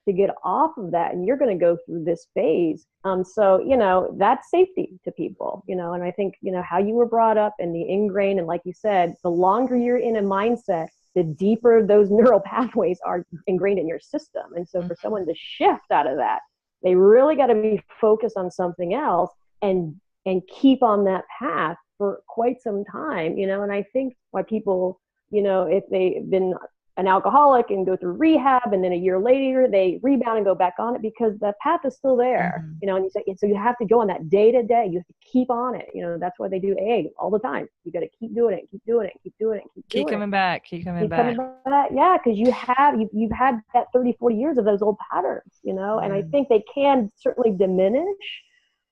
B: to get off of that, and you're going to go through this phase. So that's safety to people, and I think how you were brought up and the ingrained, and like you said, the longer you're in a mindset, the deeper those neural pathways are ingrained in your system. And so for someone to shift out of that, they really got to be focused on something else and keep on that path for quite some time, and I think why people, if they've been an alcoholic and go through rehab and then a year later they rebound and go back on it because the path is still there, and so you have to go on that day to day. You have to keep on it. That's why they do AA all the time. You got to keep doing it, keep doing it, keep doing it, keep
C: coming back.
B: Yeah, because you've had that 30-40 years of those old patterns, and I think they can certainly diminish,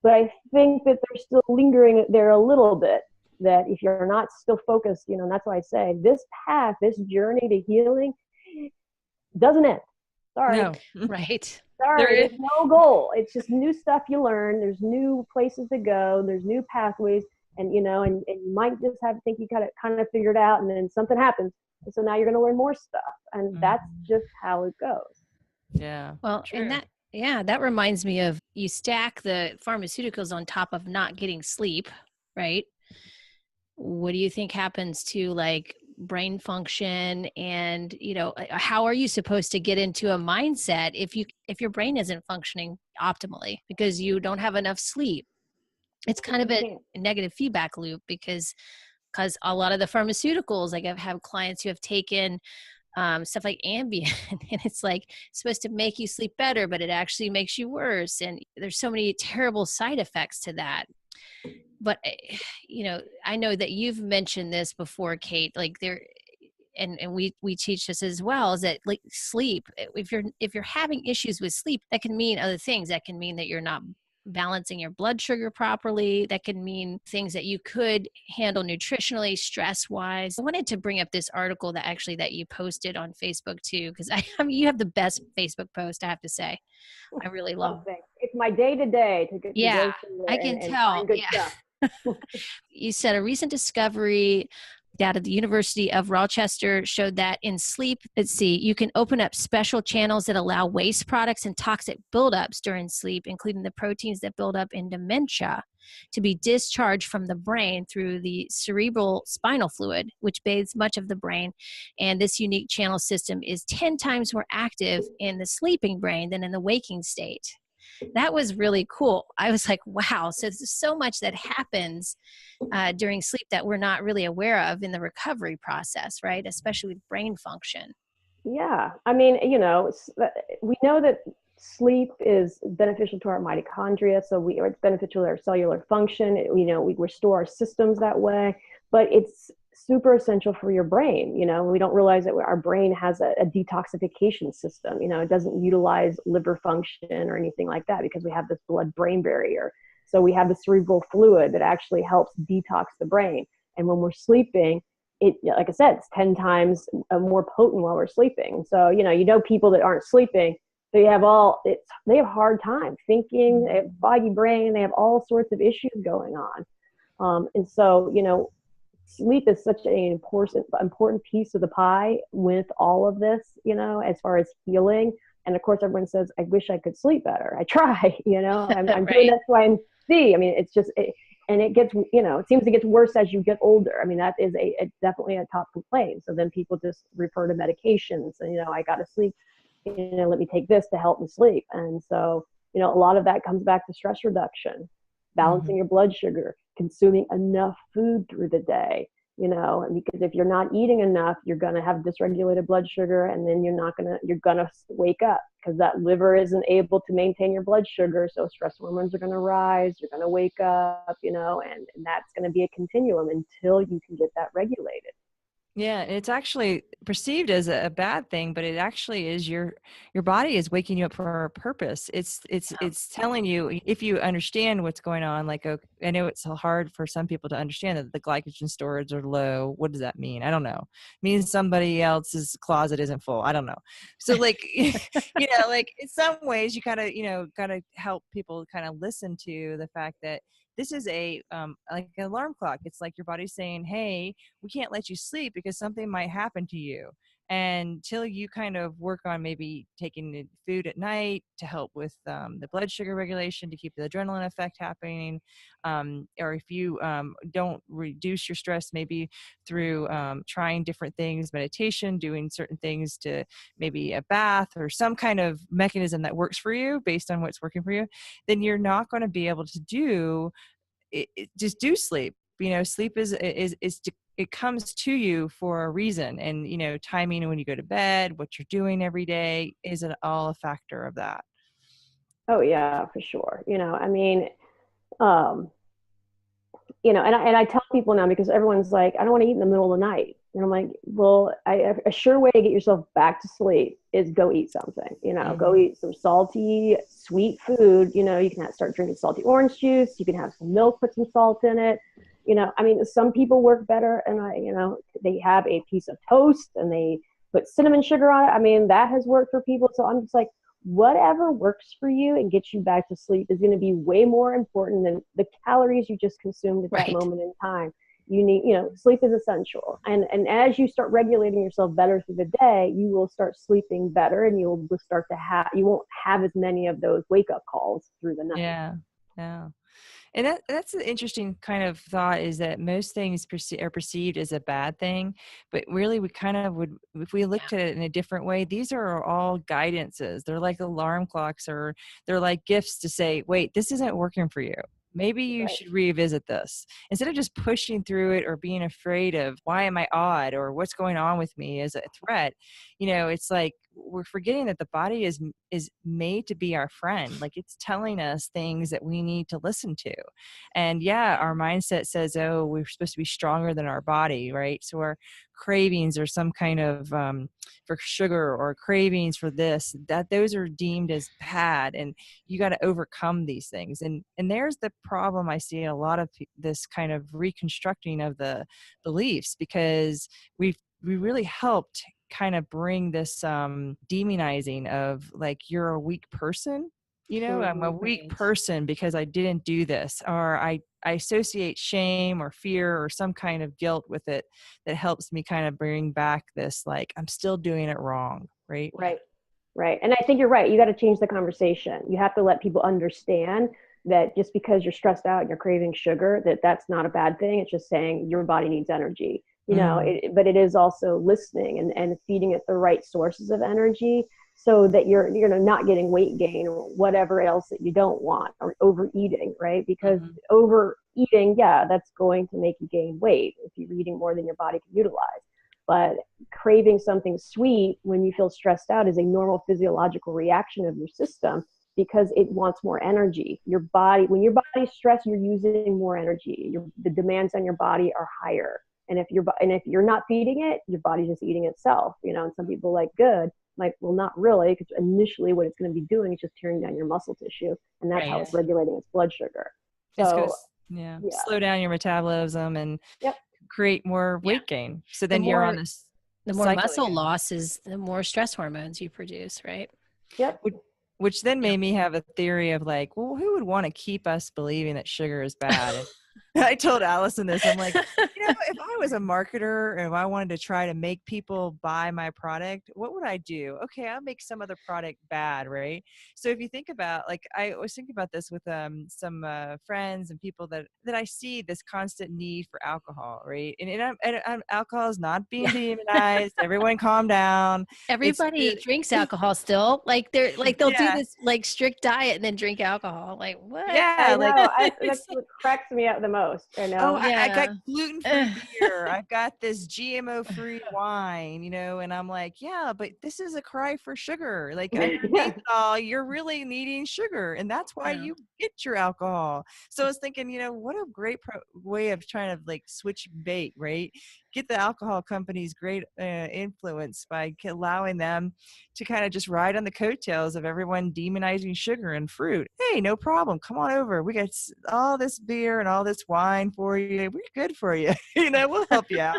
B: but I think that they're still lingering there a little bit. That if you're not still focused, and that's why I say this path, this journey to healing doesn't end. Sorry.
A: No, right.
B: Sorry, there's no goal. It's just new stuff you learn. There's new places to go. There's new pathways. And, and you might just think you got it kind of figured out, and then something happens. And so now you're going to learn more stuff. And that's just how it goes.
C: Yeah.
A: Well,
C: True.
A: and that reminds me of, you stack the pharmaceuticals on top of not getting sleep, right? What do you think happens to like brain function, and how are you supposed to get into a mindset if your brain isn't functioning optimally because you don't have enough sleep? It's kind of a negative feedback loop because a lot of the pharmaceuticals, like I've had clients who have taken stuff like Ambien, and it's like supposed to make you sleep better, but it actually makes you worse. And there's so many terrible side effects to that. But I know that you've mentioned this before, Kate. Like and we teach this as well, is that like sleep, if you're having issues with sleep, that can mean other things. That can mean that you're not balancing your blood sugar properly. That can mean things that you could handle nutritionally, stress wise. I wanted to bring up this article that you posted on Facebook too, because I mean, you have the best Facebook post, I have to say. I really love
B: it. It's my day to day to get
A: yeah,
B: to go through
A: I can
B: and
A: tell.
B: find good
A: Yeah.
B: stuff.
A: You said a recent discovery out of the University of Rochester showed that in sleep, you can open up special channels that allow waste products and toxic buildups during sleep, including the proteins that build up in dementia, to be discharged from the brain through the cerebral spinal fluid, which bathes much of the brain. And this unique channel system is 10 times more active in the sleeping brain than in the waking state. That was really cool. I was like, wow. So there's so much that happens during sleep that we're not really aware of in the recovery process, right? Especially with brain function.
B: Yeah. I mean, we know that sleep is beneficial to our mitochondria. So it's beneficial to our cellular function. We restore our systems that way, but it's super essential for your brain. We don't realize that our brain has a detoxification system. It doesn't utilize liver function or anything like that because we have this blood-brain barrier. So we have the cerebral fluid that actually helps detox the brain. And when we're sleeping, like I said, it's 10 times more potent while we're sleeping. So, people that aren't sleeping, they have a hard time thinking, they have foggy brain, they have all sorts of issues going on. And so, sleep is such an important piece of the pie with all of this, as far as healing. And of course, everyone says, I wish I could sleep better. I try, I'm
A: Right.
B: doing this so I can see. I mean, it's just, and it gets, it seems to get worse as you get older. I mean, that is definitely a top complaint. So then people just refer to medications and, I got to sleep, let me take this to help me sleep. And so, a lot of that comes back to stress reduction, balancing your blood sugar, consuming enough food through the day, and because if you're not eating enough, you're going to have dysregulated blood sugar, and then you're going to wake up because that liver isn't able to maintain your blood sugar. So stress hormones are going to rise, you're going to wake up, and that's going to be a continuum until you can get that regulated.
C: Yeah, it's actually perceived as a bad thing, but it actually is your body is waking you up for a purpose. It's telling you, if you understand what's going on. Like, I know it's hard for some people to understand that the glycogen storage are low. What does that mean? I don't know. It means somebody else's closet isn't full. I don't know. So like, like in some ways you gotta help people kind of listen to the fact that this is like an alarm clock. It's like your body's saying, hey, we can't let you sleep because something might happen to you. And until you kind of work on maybe taking the food at night to help with the blood sugar regulation, to keep the adrenaline effect happening, or if you don't reduce your stress, maybe through trying different things, meditation, doing certain things, to maybe a bath or some kind of mechanism that works for you based on what's working for you, then you're not going to be able to just do sleep. Sleep is it comes to you for a reason, and timing when you go to bed, what you're doing every day, is it all a factor of that?
B: Oh yeah, for sure. I mean, and I tell people now, because everyone's like, I don't want to eat in the middle of the night. And I'm like, well, a sure way to get yourself back to sleep is go eat something, go eat some salty, sweet food. You can start drinking salty orange juice. You can have some milk, put some salt in it. I mean, some people work better and they have a piece of toast and they put cinnamon sugar on it. I mean, that has worked for people. So I'm just like, whatever works for you and gets you back to sleep is going to be way more important than the calories you just consumed at that moment in time. You need, sleep is essential. And as you start regulating yourself better through the day, you will start sleeping better, and you won't have as many of those wake up calls through the night.
C: Yeah. Yeah. And that's an interesting kind of thought, is that most things are perceived as a bad thing, but really we kind of would, if we looked at it in a different way, these are all guidances. They're like alarm clocks, or they're like gifts to say, wait, this isn't working for you. Maybe you should revisit this, instead of just pushing through it or being afraid of why am I odd or what's going on with me as a threat. It's like we're forgetting that the body is made to be our friend. Like, it's telling us things that we need to listen to. And yeah, our mindset says, oh, we're supposed to be stronger than our body, right? So our cravings or some kind of for sugar, or cravings for this, that those are deemed as bad, and you got to overcome these things. And there's the problem I see in a lot of this kind of reconstructing of the beliefs, because we really helped kind of bring this demonizing of, like, you're a weak person. I'm a weak person because I didn't do this, or I associate shame or fear or some kind of guilt with it that helps me kind of bring back this, like, I'm still doing it wrong, right?
B: Right. And I think you're right. You got to change the conversation. You have to let people understand that just because you're stressed out and you're craving sugar, that's not a bad thing. It's just saying your body needs energy, but it is also listening and feeding it the right sources of energy, so that you're not getting weight gain or whatever else that you don't want, or overeating, right? Because overeating, that's going to make you gain weight if you're eating more than your body can utilize. But craving something sweet when you feel stressed out is a normal physiological reaction of your system, because it wants more energy. When your body's stressed, you're using more energy. The demands on your body are higher. And if you're not feeding it, your body's just eating itself. And some people like, good. Like, well, not really, because initially what it's going to be doing is just tearing down your muscle tissue, and that's how it's regulating its blood sugar. So,
C: slow down your metabolism and create more weight gain. So then you're on this.
A: The more muscle loss is the more stress hormones you produce, right?
B: Yep.
C: Which then made me have a theory of, like, well, who would want to keep us believing that sugar is bad? And I told Allison this. I'm like, if I was a marketer and if I wanted to try to make people buy my product, what would I do? Okay, I'll make some other product bad, right? So if you think about, like, I was thinking about this with some friends and people that I see this constant need for alcohol, right? And alcohol is not being demonized. Everyone calm down.
B: Everybody
A: drinks alcohol still. Like, they'll do this like strict diet and then drink alcohol. Like, what?
C: Yeah,
B: I know. That's what cracks me up the most. I
C: got gluten-free beer. I've got this GMO-free wine, and I'm like, yeah, but this is a cry for sugar. Like, underneath all, you're really needing sugar, and that's why you get your alcohol. So I was thinking, what a great way of trying to, like, switch bait, right? Get the alcohol companies great influence by allowing them to kind of just ride on the coattails of everyone demonizing sugar and fruit. Hey, no problem. Come on over. We got all this beer and all this wine for you. We're good for you. We'll help you out.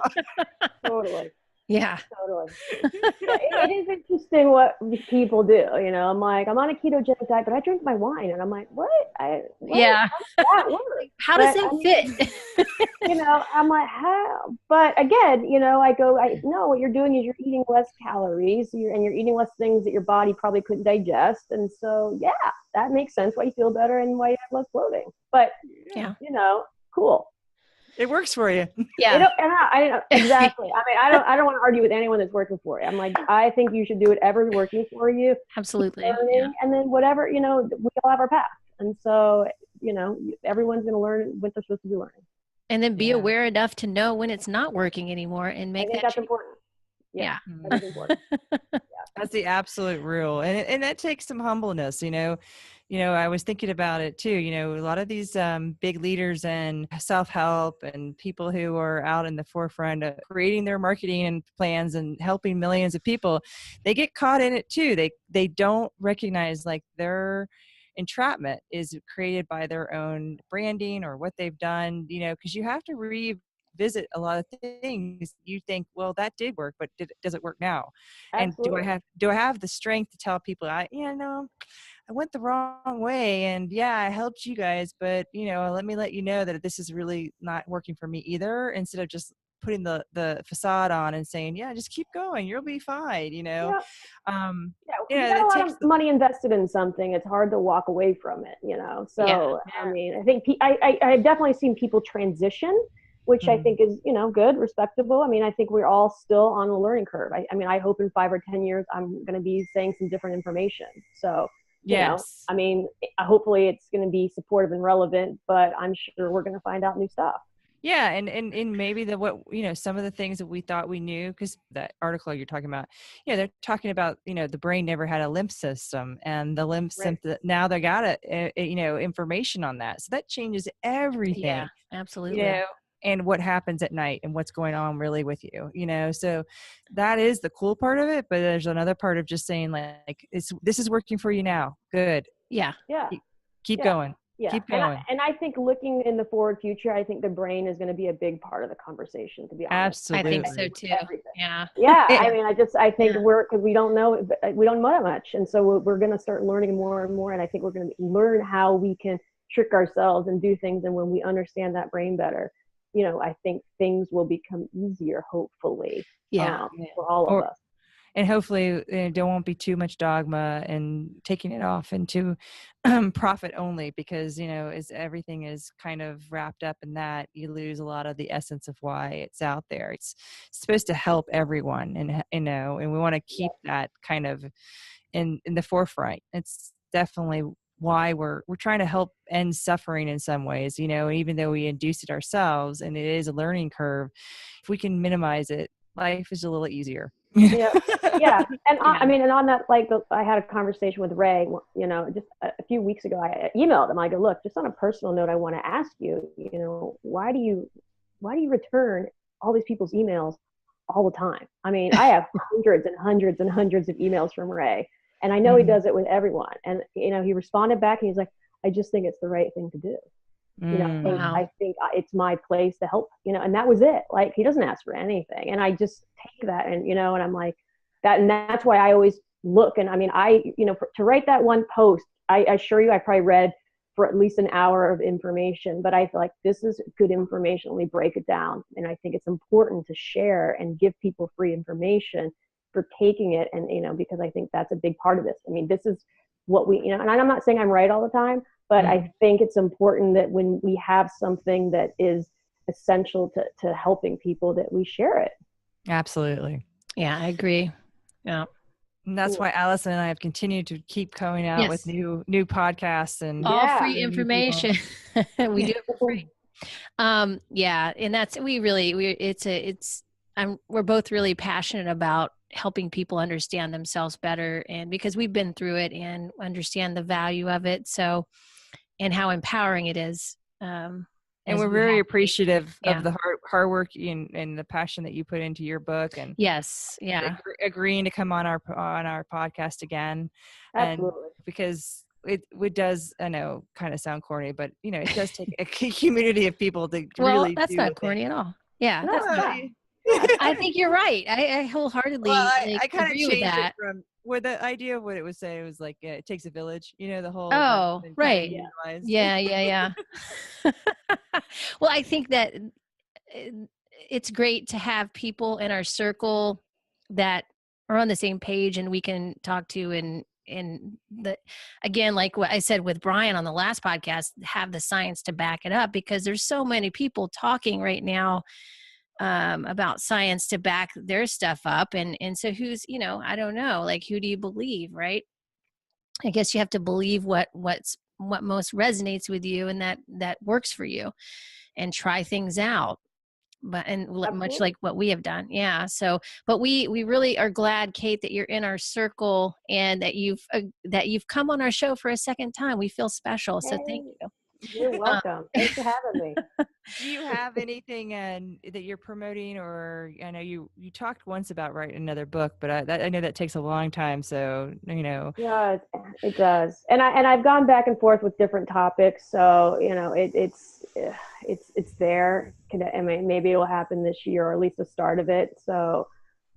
B: Totally.
A: Yeah.
B: Totally. It is interesting what people do. I'm like, I'm on a ketogenic diet, but I drink my wine, and I'm like, what?
A: Yeah.
B: How does that work?
A: How does that fit?
B: I'm like, how? But again, I know what you're doing is you're eating less calories, and you're eating less things that your body probably couldn't digest, and so that makes sense why you feel better and why you have less bloating. But cool.
C: It works for you.
A: Yeah.
B: Exactly. I mean, I don't want to argue with anyone that's working for you. I'm like, I think you should do whatever's working for you.
A: Absolutely.
B: And then whatever, we all have our path. And so, everyone's going to learn what they're supposed to be learning.
A: And then be aware enough to know when it's not working anymore and make
B: that's important.
A: Yeah.
B: That is important.
C: That's the absolute rule. And that takes some humbleness, I was thinking about it too. A lot of these big leaders and self-help and people who are out in the forefront of creating their marketing and plans and helping millions of people, they get caught in it too. They don't recognize, like, their entrapment is created by their own branding or what they've done, because you have to revisit a lot of things. You think, well, that did work, but does it work now? And
B: Absolutely.
C: do I have the strength to tell people, no, I went the wrong way, and yeah, I helped you guys, but let me let you know that this is really not working for me either, instead of just putting the facade on and saying, yeah, just keep going, you'll be fine.
B: Yeah. Yeah, when you got
C: It
B: a lot
C: takes
B: of money invested in something, it's hard to walk away from it,
A: Yeah.
B: So, I mean, I think I've definitely seen people transition, which I think is, good, respectable. I mean, I think we're all still on the learning curve. I mean, I hope in 5 or 10 years, I'm going to be saying some different information. So,
C: yes.
B: I mean, hopefully it's going to be supportive and relevant, but I'm sure we're going to find out new stuff.
C: Yeah, and maybe some of the things that we thought we knew, because that article you're talking about, they're talking about the brain never had a lymph system, and the lymph
B: Right.
C: system, now they got information on that, so that changes everything.
A: Yeah, absolutely.
C: And what happens at night and what's going on really with you, so that is the cool part of it. But there's another part of just saying, like, this is working for you now, good,
A: Yeah.
C: keep
B: Yeah.
C: going.
B: Yeah.
C: Keep going.
B: And I think looking in the forward future, I think the brain is going to be a big part of the conversation, to be honest.
C: Absolutely.
A: I think so too.
B: Everything.
A: Yeah.
B: Yeah. I mean, I think
A: Yeah.
B: because we don't know that much. And so we're going to start learning more and more. And I think we're going to learn how we can trick ourselves and do things. And when we understand that brain better, I think things will become easier, hopefully,
A: Yeah.
B: for all of us.
C: And hopefully there won't be too much dogma and taking it off into profit only, because, as everything is kind of wrapped up in that, you lose a lot of the essence of why it's out there. It's supposed to help everyone, and, and we want to keep that kind of in the forefront. It's definitely why we're trying to help end suffering in some ways, even though we induce it ourselves and it is a learning curve. If we can minimize it, life is a little easier.
B: Yeah. And
A: Yeah.
B: I mean, and on that, like, I had a conversation with Ray, just a few weeks ago. I emailed him. I go, look, just on a personal note, I want to ask you, why do you return all these people's emails all the time? I mean, I have hundreds and hundreds and hundreds of emails from Ray, and I know he does it with everyone. And, he responded back and he's like, I just think it's the right thing to do.
A: Wow.
B: I think it's my place to help, and that was it. Like, he doesn't ask for anything. And I just take that and, and I'm like that. And that's why I always look. And I mean, to write that one post, I assure you, I probably read for at least an hour of information, but I feel like this is good information. Let me break it down. And I think it's important to share and give people free information for taking it. And, because I think that's a big part of this. I mean, this is what we, and I'm not saying I'm right all the time, but I think it's important that when we have something that is essential to helping people, that we share it.
C: Absolutely.
A: Yeah, I agree. Yeah.
C: And that's why Allison and I have continued to keep coming out with new podcasts and
A: all free information. We do it for free. Yeah. And that's, we're both really passionate about helping people understand themselves better, and because we've been through it and understand the value of it. So, and how empowering it is.
C: And we're very appreciative of the hard work and the passion that you put into your book, and agreeing to come on our podcast again.
B: Absolutely.
C: And because it does, I know, kind of sound corny, but it does take a community of people to really.
A: That's not corny at all. Yeah,
B: no,
A: that's not. I think you're right. I wholeheartedly
C: I kind of
A: agree with that.
C: it from where the idea of what it was saying was like, it takes a village, the whole.
A: Oh, right. Yeah. Well, I think that it's great to have people in our circle that are on the same page and we can talk to, and again, like what I said with Brian on the last podcast, have the science to back it up, because there's so many people talking right now about science to back their stuff up. And so who's, I don't know, like, who do you believe, right? I guess you have to believe what most resonates with you and that works for you, and try things out. But, and much like what we have done. Yeah. So, but we really are glad, Kate, that you're in our circle and that you've come on our show for a second time. We feel special. So thank you.
B: You're welcome. Thanks for having me.
C: Do you have anything that you're promoting, or I know you talked once about writing another book, but I know that takes a long time. So,
B: Yeah, it does. And I've gone back and forth with different topics. So, it's there. I mean, maybe it will happen this year, or at least the start of it. So,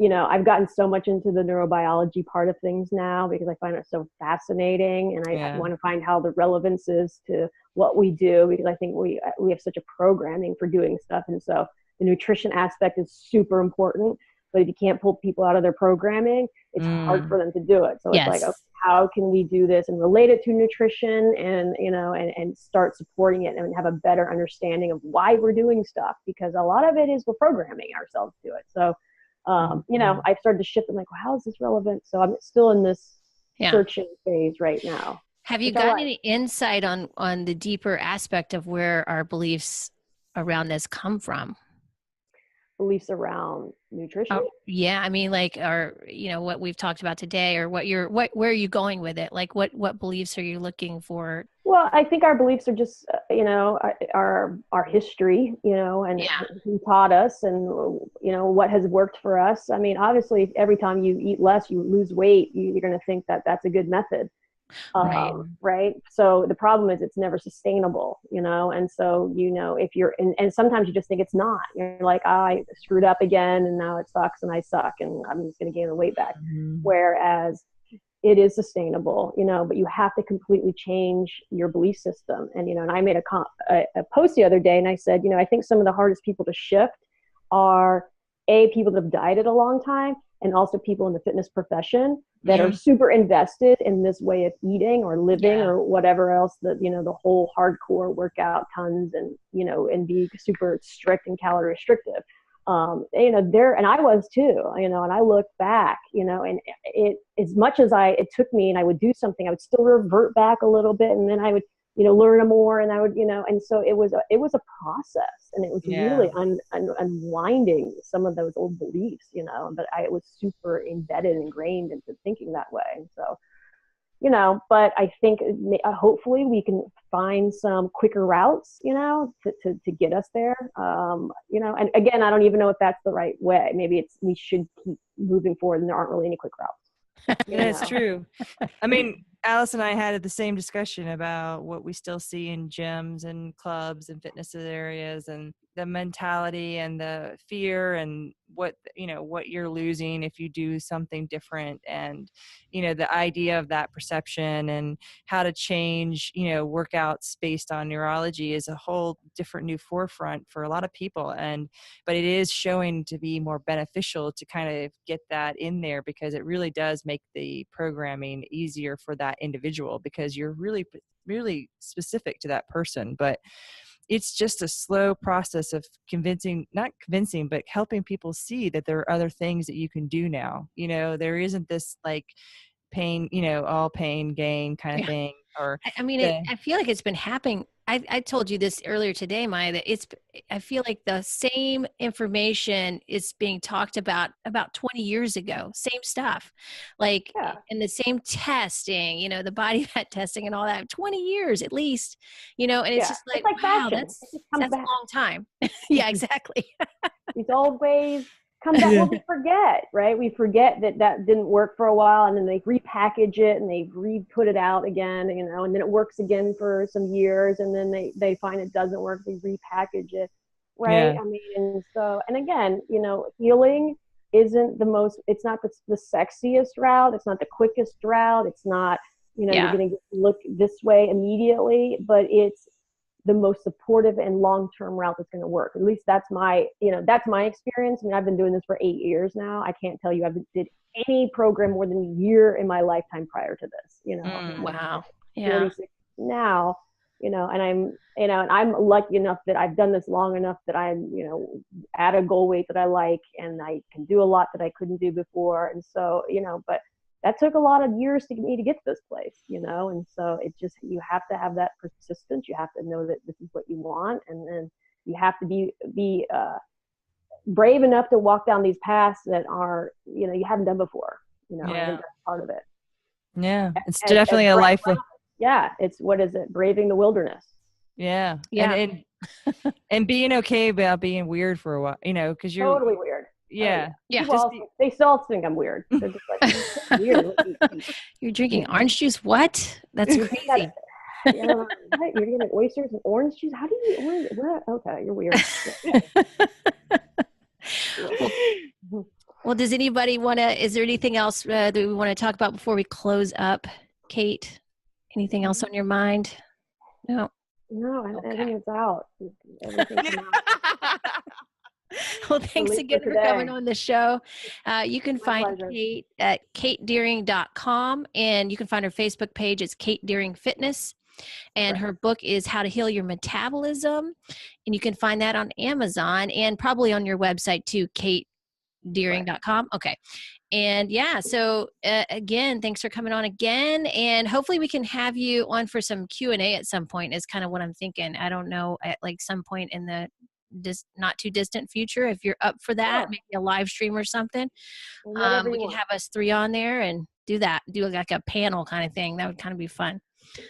B: I've gotten so much into the neurobiology part of things now because I find it so fascinating, and I want to find how the relevance is to what we do, because I think we have such a programming for doing stuff. And so the nutrition aspect is super important, but if you can't pull people out of their programming, it's hard for them to do it. So it's like, okay, how can we do this and relate it to nutrition, and and start supporting it and have a better understanding of why we're doing stuff, because a lot of it is we're programming ourselves to it. So I started to shift. I'm like, well, how is this relevant? So I'm still in this searching phase right now.
A: Have you gotten any insight on the deeper aspect of where our beliefs around this come from?
B: Beliefs around nutrition?
A: Yeah, I mean, like, what we've talked about today, or where are you going with it? Like, what beliefs are you looking for?
B: Well, I think our beliefs are just, our history, and who taught us, and what has worked for us. I mean, obviously, every time you eat less, you lose weight, you're going to think that that's a good method. Right. So the problem is it's never sustainable, and so, if you're and sometimes you just think it's not, you're like, I screwed up again and now it sucks and I suck and I'm just going to gain the weight back. Whereas it is sustainable, but you have to completely change your belief system. And, and I made a post the other day, and I said, I think some of the hardest people to shift are people that have dieted a long time, and also people in the fitness profession that are super invested in this way of eating or living or whatever else, that, the whole hardcore workout tons and, and be super strict and calorie restrictive. And I was too, and I look back, and it, as much as it took me, and I would do something, I would still revert back a little bit, and then I would, learn more, and I would, and so it was a process, and it was really unwinding some of those old beliefs, but I was super embedded and ingrained into thinking that way. And so, but I think hopefully we can find some quicker routes, to get us there. And again, I don't even know if that's the right way. Maybe we should keep moving forward, and there aren't really any quick routes.
C: That's true. I mean, Alice and I had the same discussion about what we still see in gyms and clubs and fitness areas, and the mentality and the fear, and what you're losing if you do something different, and the idea of that perception, and how to change workouts based on neurology is a whole different new forefront for a lot of people. But it is showing to be more beneficial to kind of get that in there, because it really does make the programming easier for that individual, because you're really really specific to that person. But it's just a slow process of not convincing, but helping people see that there are other things that you can do now. There isn't this like pain, all pain gain kind of thing. Or
A: I mean, I feel like it's been happening. I told you this earlier today, Maya, that I feel like the same information is being talked about 20 years ago, same stuff, like, and the same testing, the body fat testing and all that, 20 years at least, and it's just like wow, that's a long time. Yeah, exactly.
B: These old ways come back. Well, we forget, right? We forget that didn't work for a while, and then they repackage it and they re-put it out again, and then it works again for some years, and then they find it doesn't work, they repackage it, right? I mean, and again, healing isn't it's not the sexiest route, it's not the quickest route, it's not, you're going to look this way immediately, but it's the most supportive and long-term route that's going to work. At least that's my experience. I mean, I've been doing this for 8 years now. I can't tell you I did any program more than a year in my lifetime prior to this,
A: Wow.
B: I'm 46 now, and I'm lucky enough that I've done this long enough that I'm, at a goal weight that I like, and I can do a lot that I couldn't do before. And so, but that took a lot of years to get to this place, and so it just, you have to have that persistence. You have to know that this is what you want, and then you have to be brave enough to walk down these paths that are, you haven't done before, I think that's part of it.
C: Yeah, it's definitely a life.
B: Yeah, it's, what is it? Braving the wilderness.
C: Yeah.
A: Yeah.
C: And being okay about being weird for a while, you know, because you're
B: Totally weird.
C: yeah.
A: Yeah.
B: People also, they still think I'm weird. They're just like, "You're so weird.
A: You're drinking orange juice? What? That's
B: You
A: crazy.
B: what? You're getting oysters and orange juice? How do you eat orange? What? Okay, you're weird.
A: Well, does anybody want to, is there anything else that we want to talk about before we close up? Kate, anything else on your mind? No.
B: No,
A: Okay.
B: I think it's out. Everything's out.
A: Well, thanks again for coming on the show. You can find
B: pleasure.
A: Kate at katedeering.com, and you can find her Facebook page. It's Kate Deering Fitness. And her book is How to Heal Your Metabolism. And you can find that on Amazon and probably on your website too, katedeering.com. Okay. And yeah, so again, thanks for coming on again. And hopefully we can have you on for some Q&A at some point is kind of what I'm thinking. I don't know, at like some point in the not too distant future, if you're up for that, maybe a live stream or something. We can have us 3 on there and do like a panel kind of thing. That would kind of be fun.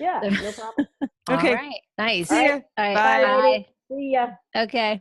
B: Yeah, no problem.
C: Okay.
A: All right. Nice.
C: See ya.
A: All right.
C: Bye.
A: Bye.
B: See ya.
A: Okay.